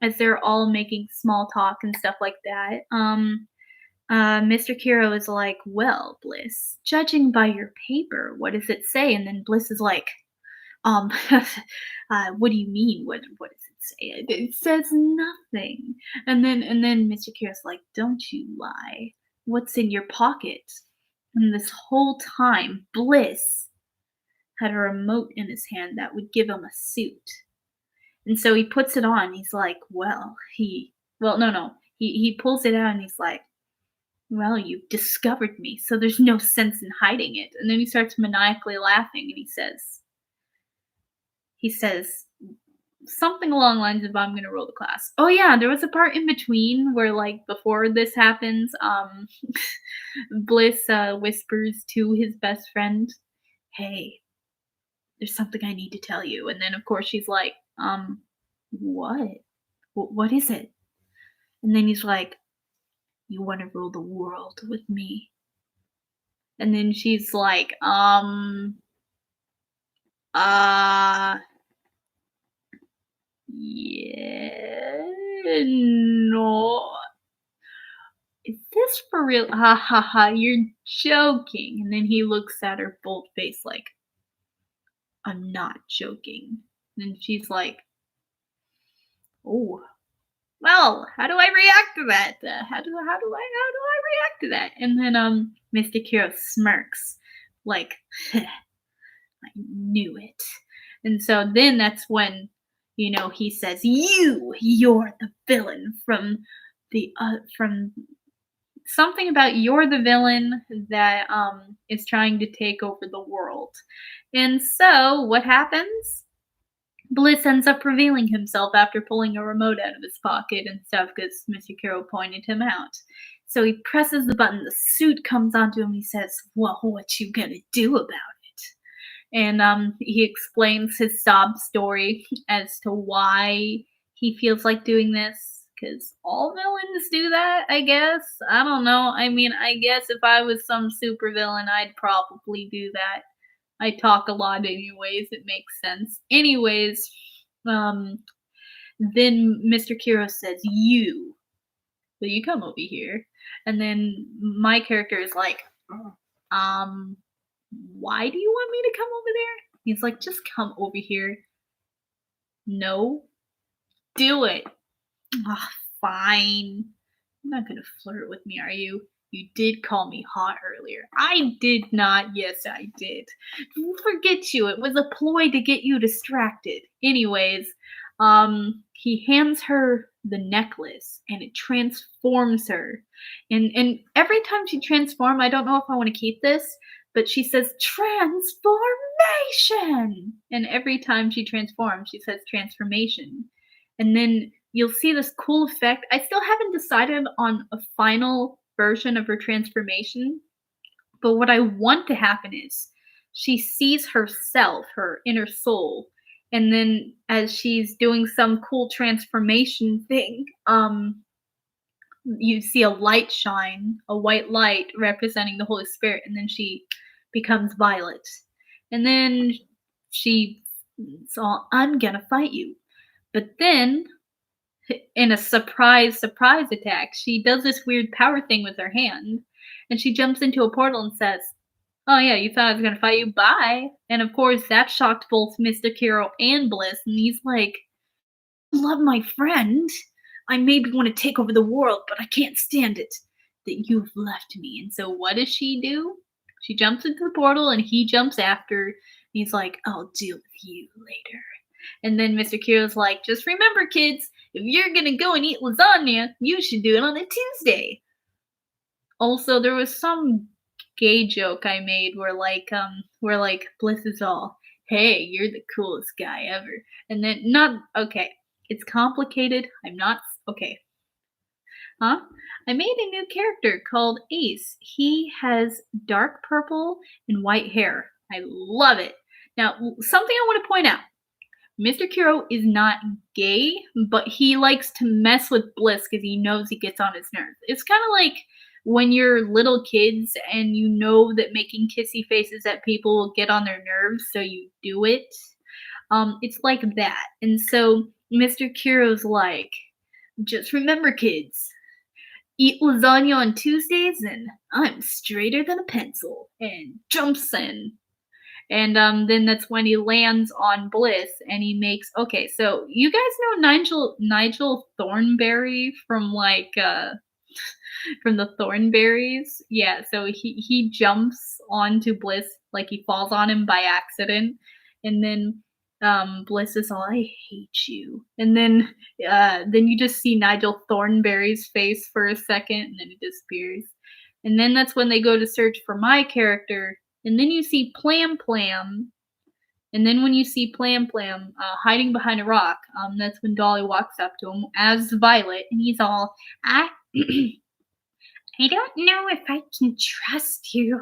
as they're all making small talk and stuff like that, Mr. Kuro is like, "Well, Bliss, judging by your paper, what does it say?" And then Bliss is like, um, what do you mean? What does it say? It says nothing. And then Mr. Kira's like, don't you lie. What's in your pocket? And this whole time, Bliss had a remote in his hand that would give him a suit. And so he puts it on. He's like, no. He pulls it out and he's like, well, you've discovered me, so there's no sense in hiding it. And then he starts maniacally laughing and he says something along the lines of, I'm going to roll the class. Oh yeah, there was a part in between where, like, before this happens, Bliss whispers to his best friend, hey, there's something I need to tell you. And then of course she's like, what? What is it? And then he's like, you want to rule the world with me? And then she's like, yeah, no. Is this for real? Ha ha ha, you're joking. And then he looks at her bold face like, I'm not joking. And she's like, oh, well, how do I react to that? How do I react to that? And then Mr. Kiro smirks like, I knew it. And so then that's when, he says, you're the villain from something about you're the villain that is trying to take over the world. And so what happens? Bliss ends up revealing himself after pulling a remote out of his pocket and stuff because Mr. Kiro pointed him out. So he presses the button, the suit comes onto him, he says, well, what you gonna do about it? And he explains his sob story as to why he feels like doing this, because all villains do that, I guess. I don't know. I mean, I guess if I was some supervillain, I'd probably do that. I talk a lot anyways, it makes sense. Anyways, then Mr. Kiro says, will you come over here? And then my character is like, why do you want me to come over there? He's like, just come over here. No. Do it. Oh, fine. You're not gonna flirt with me, are you? You did call me hot earlier. I did not. Yes, I did. Forget you. It was a ploy to get you distracted. Anyways, he hands her the necklace and it transforms her. And every time she transforms, I don't know if I want to keep this, but she says transformation. And every time she transforms, she says transformation. And then you'll see this cool effect. I still haven't decided on a final version of her transformation, but what I want to happen is she sees herself, her inner soul, and then as she's doing some cool transformation thing, you see a light shine, a white light representing the Holy Spirit, and then she becomes Violet. And then she saw, I'm gonna fight you. But then, in a surprise attack, she does this weird power thing with her hand, and she jumps into a portal and says, "Oh yeah, you thought I was gonna fight you? Bye." And of course, that shocked both Mr. Kiro and Bliss, and he's like, "Love my friend. I maybe want to take over the world, but I can't stand it that you've left me." And so, what does she do? She jumps into the portal, and he jumps after. And he's like, "I'll deal with you later." And then Mr. Kiro's like, "Just remember, kids, if you're gonna go and eat lasagna, you should do it on a Tuesday." Also, there was some gay joke I made where like Bliss is all, "Hey, you're the coolest guy ever." And then not okay, it's complicated. I'm not okay. Huh? I made a new character called Ace. He has dark purple and white hair. I love it. Now, something I want to point out. Mr. Kiro is not gay, but he likes to mess with Bliss because he knows he gets on his nerves. It's kind of like when you're little kids and you know that making kissy faces at people will get on their nerves, so you do it. It's like that. And so Mr. Kiro's like, just remember, kids, eat lasagna on Tuesdays, and I'm straighter than a pencil, and jumps in. And then that's when he lands on Bliss, and he makes okay. So you guys know Nigel Thornberry from from the Thornberries, yeah. So he jumps onto Bliss, like he falls on him by accident, and then Bliss is all, "I hate you," and then you just see Nigel Thornberry's face for a second, and then it disappears. And then that's when they go to search for my character, and then you see Plam Plam. And then when you see Plam Plam hiding behind a rock, that's when Dolly walks up to him as Violet, and he's all, "I, I don't know if I can trust you.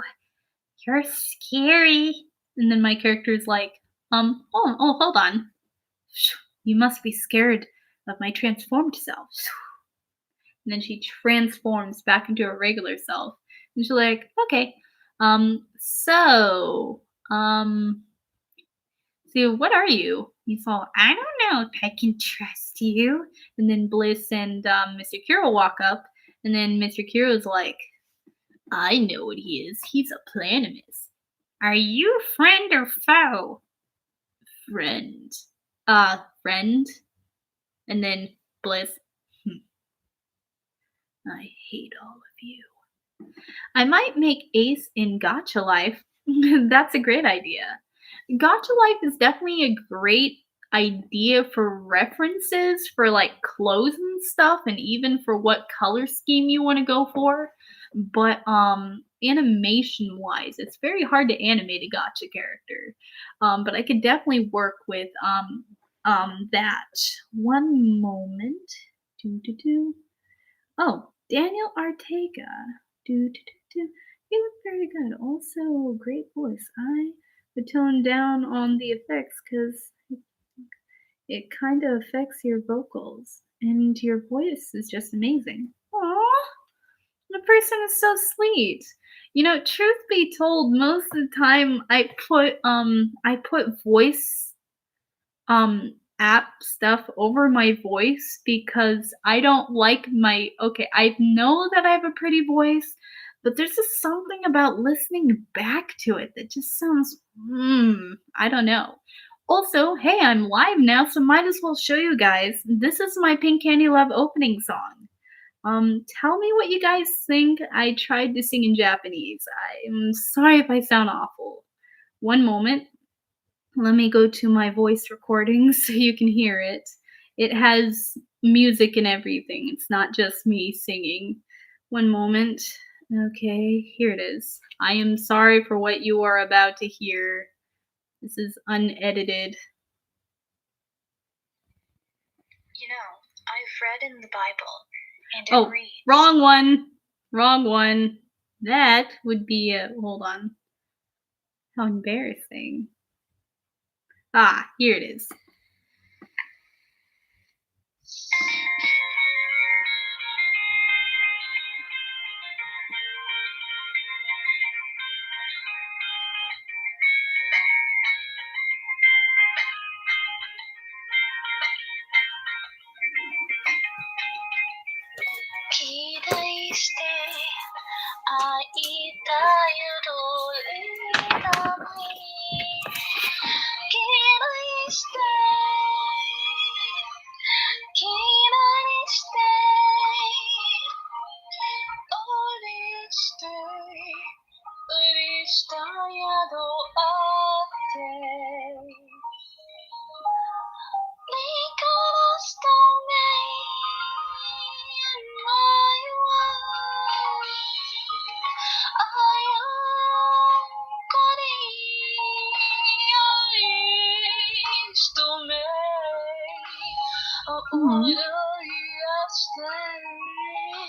You're scary." And then my character's like, hold on. You must be scared of my transformed self." And then she transforms back into her regular self. And she's like, "Okay, so, so what are you?" He's all, "I don't know if I can trust you." And then Bliss and Mr. Kiro walk up, and then Mr. Kiro's like, "I know what he is. He's a planimus. Are you friend or foe?" "Friend." Friend? And then Bliss, "I hate all of you." I might make Ace in Gotcha Life. That's a great idea. Gotcha Life is definitely a great idea for references for like clothes and stuff, and even for what color scheme you want to go for. But animation wise, it's very hard to animate a gotcha character. But I could definitely work with that. One moment. Do do do. Oh, Daniel Ortega. Do, do, do, do. You look very good. Also, great voice. I would tone down on the effects because it kind of affects your vocals. And your voice is just amazing. Aww, the person is so sweet. You know, truth be told, most of the time I put voice app stuff over my voice because I don't like my okay, I know that I have a pretty voice, but there's just something about listening back to it that just sounds I don't know. Also, hey, I'm live now, so might as well show you guys. This is my Pink Candy Love opening song. Tell me what you guys think. I tried to sing in Japanese. I'm sorry if I sound awful. One moment. Let me go to my voice recordings so you can hear it. It has music and everything. It's not just me singing. One moment. Okay, here it is. I am sorry for what you are about to hear. This is unedited. You know, I've read in the Bible, and it Oh, reads. wrong one. Wrong one. That would be hold on. How embarrassing. Ah, here it is.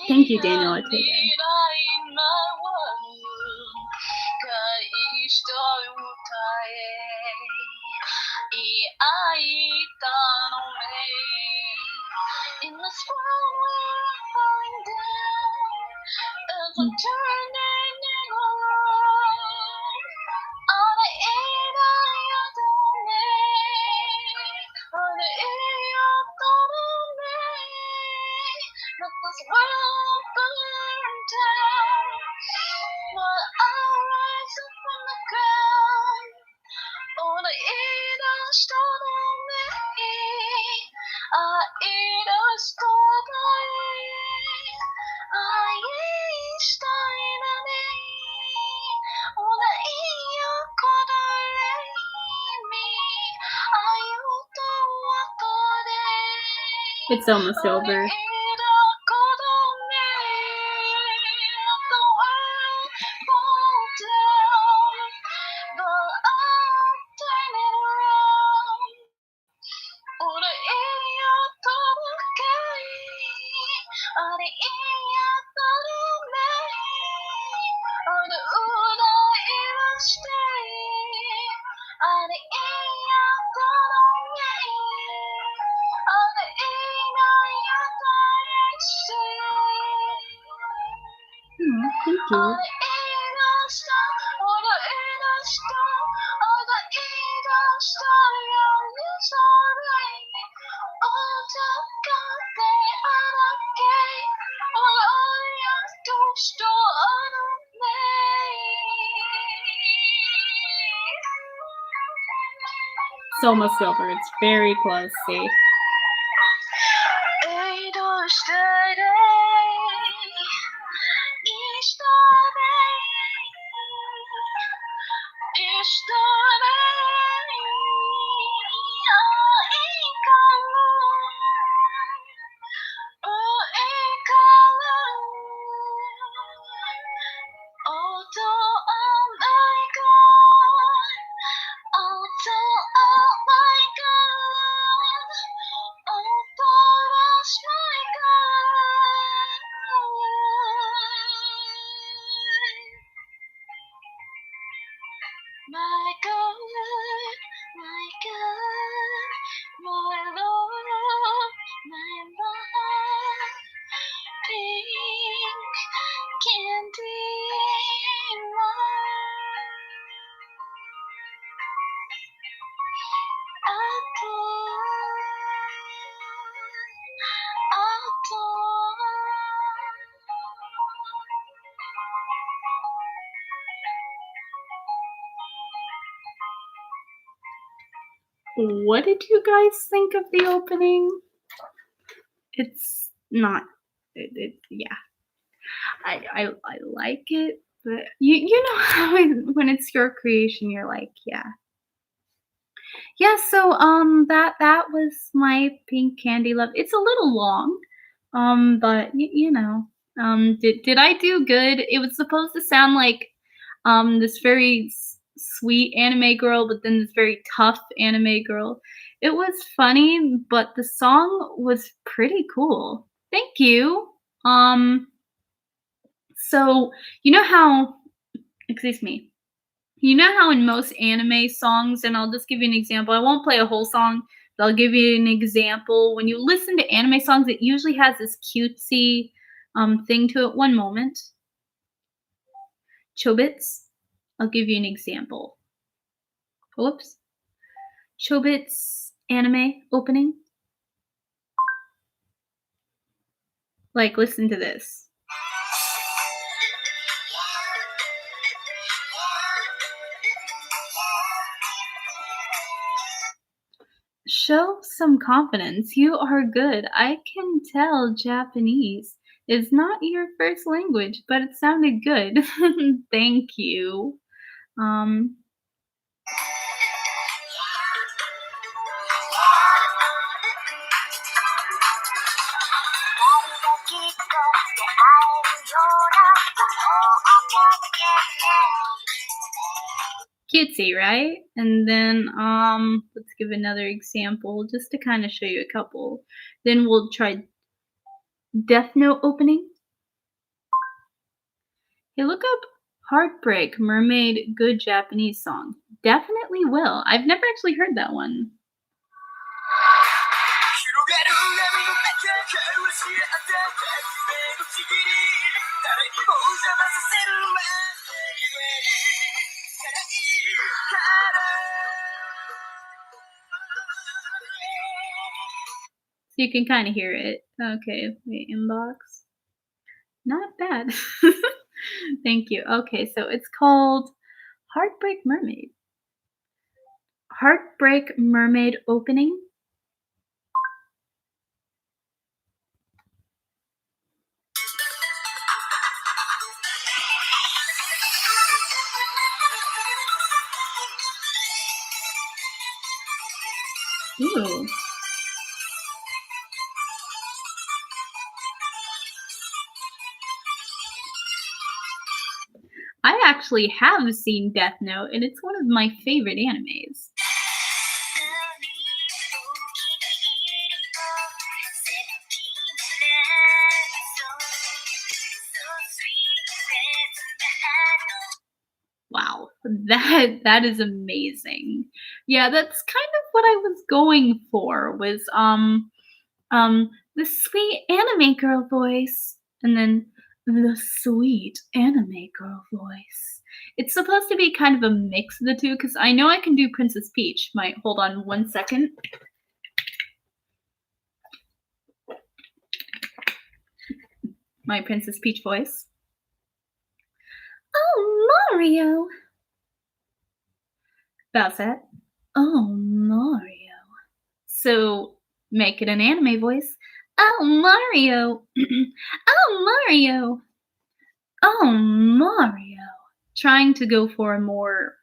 Thank you, Daniel Ortega. It's almost over. Thank you. It's almost over. It's very close. See. What did you guys think of the opening? It's not. Yeah. I like it, but you know how when it's your creation, you're like, yeah. Yeah. So that was my Pink Candy Love. It's a little long, but you know, Did I do good? It was supposed to sound like this very sweet anime girl, but then this very tough anime girl. It was funny, but the song was pretty cool. Thank you. Um, so you know how, excuse me. You know how in most anime songs, and I'll just give you an example. I won't play a whole song, but I'll give you an example. When you listen to anime songs, it usually has this cutesy thing to it. One moment. Chobits. I'll give you an example. Whoops. Chobits anime opening. Like, listen to this. Show some confidence. You are good. I can tell Japanese is not your first language, but it sounded good. Thank you. Um, cutesy, right? And then let's give another example just to kind of show you a couple. Then we'll try Death Note opening. Hey, look up Heartbreak Mermaid Good Japanese Song. Definitely will. I've never actually heard that one. So you can kind of hear it. Okay, wait, inbox. Not bad. Thank you. Okay, so it's called Heartbreak Mermaid. Heartbreak Mermaid opening. Ooh. I actually have seen Death Note, and it's one of my favorite animes. Wow, that is amazing. Yeah, that's kind of what I was going for was the sweet anime girl voice and then the sweet anime girl voice. It's supposed to be kind of a mix of the two because I know I can do Princess Peach. Might hold on 1 second. My Princess Peach voice. Oh, Mario! Bowsette. Oh, Mario. So make it an anime voice. Oh, Mario. Oh, Mario. Oh, Mario. Trying to go for a more,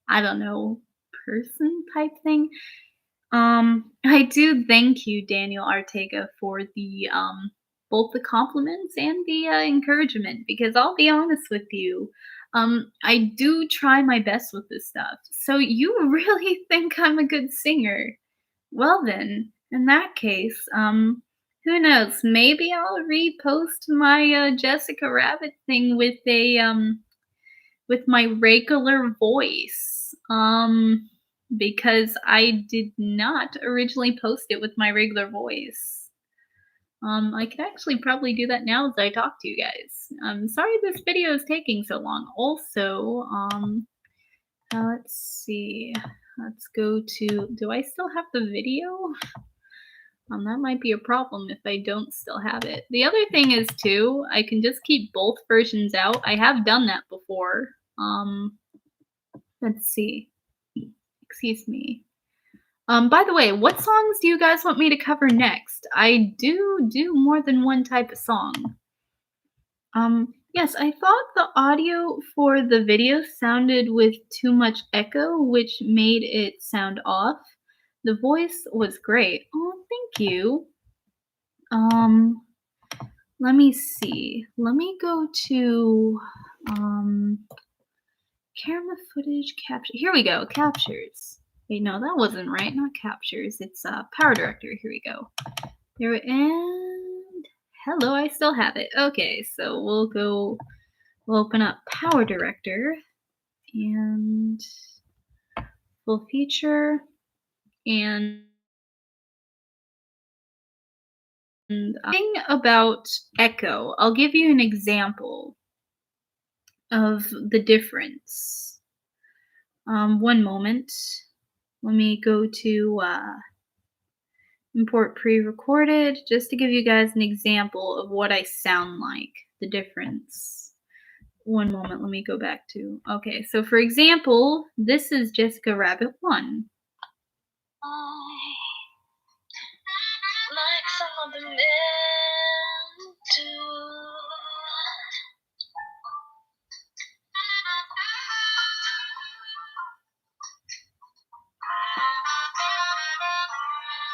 I don't know, person type thing. I do thank you, Daniel Artega, for the both the compliments and the encouragement because I'll be honest with you, I do try my best with this stuff. So you really think I'm a good singer? Well then, in that case, who knows? Maybe I'll repost my Jessica Rabbit thing with my regular voice. Because I did not originally post it with my regular voice. I could actually probably do that now as I talk to you guys. I'm sorry this video is taking so long. Also, let's see. Let's go to, do I still have the video? That might be a problem if I don't still have it. The other thing is too, I can just keep both versions out. I have done that before. Let's see. Excuse me. By the way, what songs do you guys want me to cover next? I do more than one type of song. Yes, I thought the audio for the video sounded with too much echo, which made it sound off. The voice was great. Oh, thank you. let me see. Let me go to camera footage capture. Here we go. Captures. Wait, no, that wasn't right. Not captures. It's Power Director. Here we go. There and hello, I still have it. Okay, so we'll open up Power Director and full feature and thing about echo. I'll give you an example of the difference. One moment. Let me go to import pre-recorded just to give you guys an example of what I sound like, the difference. One moment, let me go back to, okay, so for example, this is Jessica Rabbit 1. Like some of the men do.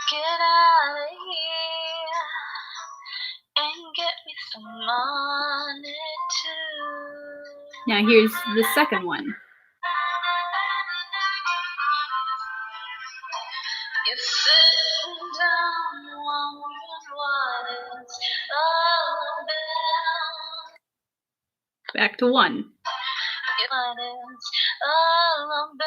Get out of here and get me some money too. Now here's the second one. You're sitting down wondering what it's all about. Back to 1. What it's all about.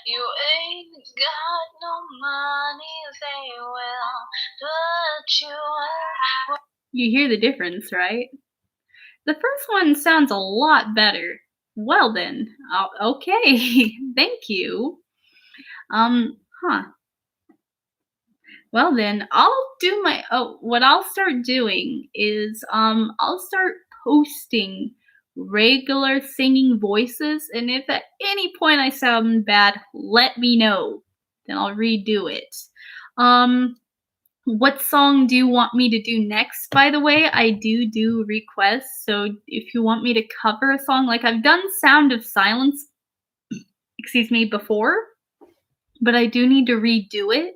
You ain't got no money, they will put you away. You hear the difference, right? The first one sounds a lot better. Well then, okay, thank you. Well then, I'll do my, what I'll start doing is, I'll start posting regular singing voices, and if at any point I sound bad, let me know. Then I'll redo it. What song do you want me to do next? By the way, I do requests, so if you want me to cover a song, like I've done Sound of Silence, excuse me, before, but I do need to redo it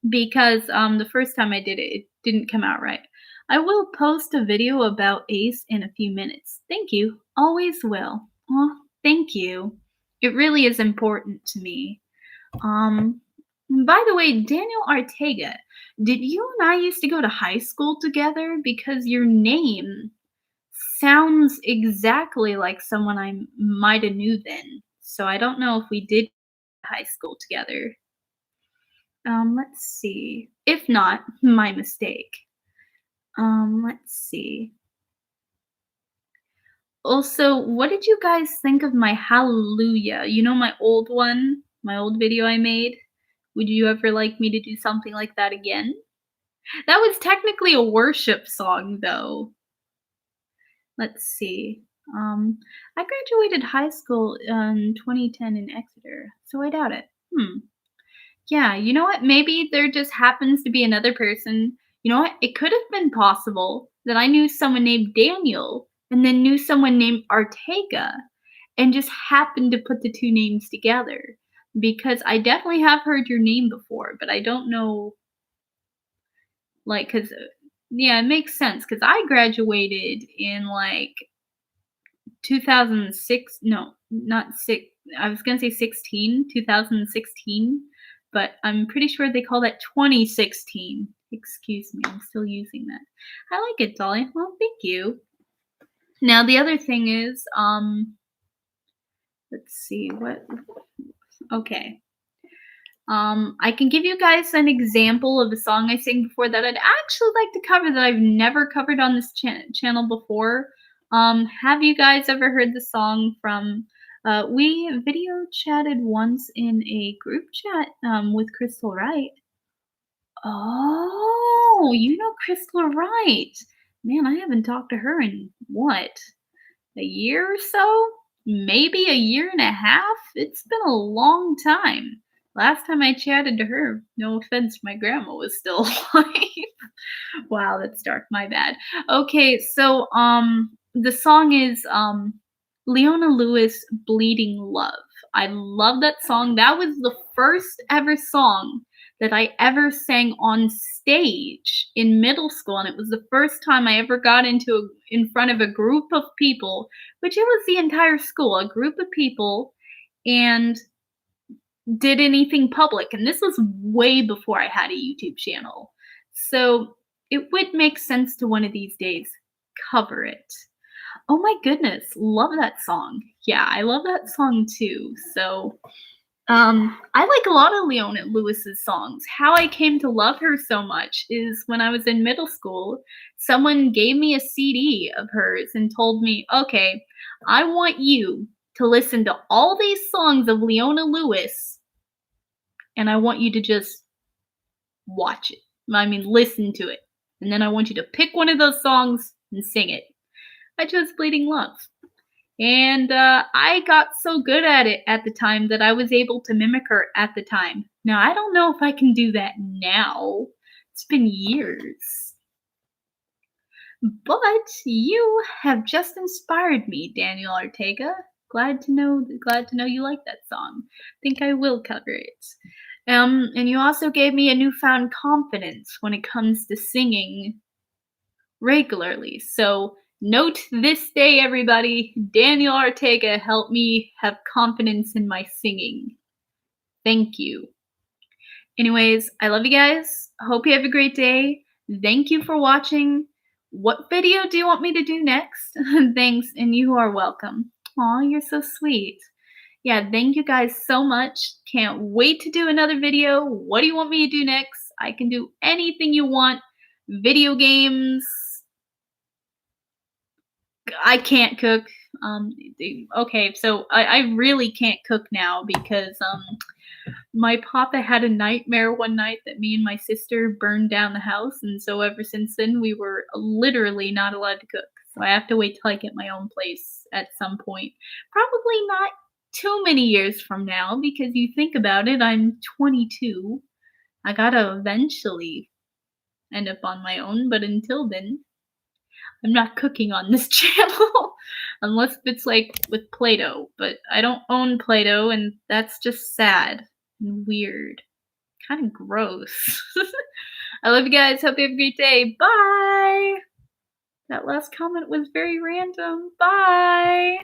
because the first time I did it, it didn't come out right. I will post a video about Ace in a few minutes. Thank you. Always will. Oh, thank you. It really is important to me. By the way, Daniel Ortega, did you and I used to go to high school together? Because your name sounds exactly like someone I might have knew then. So I don't know if we did high school together. Let's see. If not, my mistake. Let's see. Also, what did you guys think of my Hallelujah? You know my old one? My old video I made? Would you ever like me to do something like that again? That was technically a worship song, though. Let's see. I graduated high school in 2010 in Exeter, so I doubt it. Yeah, you know what? Maybe there just happens to be another person. You know what? It could have been possible that I knew someone named Daniel and then knew someone named Ortega and just happened to put the two names together. Because I definitely have heard your name before, but I don't know, like, because, yeah, it makes sense. Because I graduated in, like, 2006. No, not 6. I was going to say 2016. But I'm pretty sure they call that 2016. Excuse me, I'm still using that. I like it, Dolly. Well, thank you. Now, the other thing is, let's see, what, okay. I can give you guys an example of a song I sang before that I'd actually like to cover that I've never covered on this channel before. Have you guys ever heard the song from, we video chatted once in a group chat with Crystal Wright. Oh, you know Crystal Wright. Man, I haven't talked to her in, what, a year or so? Maybe a year and a half? It's been a long time. Last time I chatted to her, no offense, my grandma was still alive. Wow, that's dark, my bad. Okay, so the song is Leona Lewis, Bleeding Love. I love that song. That was the first ever song that I ever sang on stage in middle school, and it was the first time I ever got in front of a group of people, which it was the entire school, a group of people, and did anything public, and this was way before I had a YouTube channel. So, it would make sense to one of these days cover it. Oh my goodness, love that song. Yeah, I love that song too. So, I like a lot of Leona Lewis's songs. How I came to love her so much is when I was in middle school, someone gave me a CD of hers and told me, "Okay, I want you to listen to all these songs of Leona Lewis, and I want you to just watch it. I mean, listen to it. And then I want you to pick one of those songs and sing it." I chose Bleeding Love. And I got so good at it at the time that I was able to mimic her at the time. Now, I don't know if I can do that now. It's been years. But you have just inspired me, Daniel Ortega. Glad to know you like that song. Think I will cover it. And you also gave me a newfound confidence when it comes to singing regularly. So note this day, everybody, Daniel Ortega helped me have confidence in my singing. Thank you. Anyways, I love you guys. Hope you have a great day. Thank you for watching. What video do you want me to do next? Thanks, and you are welcome. Aw, you're so sweet. Yeah, thank you guys so much. Can't wait to do another video. What do you want me to do next? I can do anything you want. Video games. I can't cook. Okay, so I really can't cook now because my papa had a nightmare one night that me and my sister burned down the house, and so ever since then we were literally not allowed to cook. So I have to wait till I get my own place at some point. Probably not too many years from now, because you think about it, I'm 22. I gotta eventually end up on my own, but until then, I'm not cooking on this channel unless it's like with Play-Doh, but I don't own Play-Doh, and that's just sad and weird. Kind of gross. I love you guys. Hope you have a great day. Bye. That last comment was very random. Bye.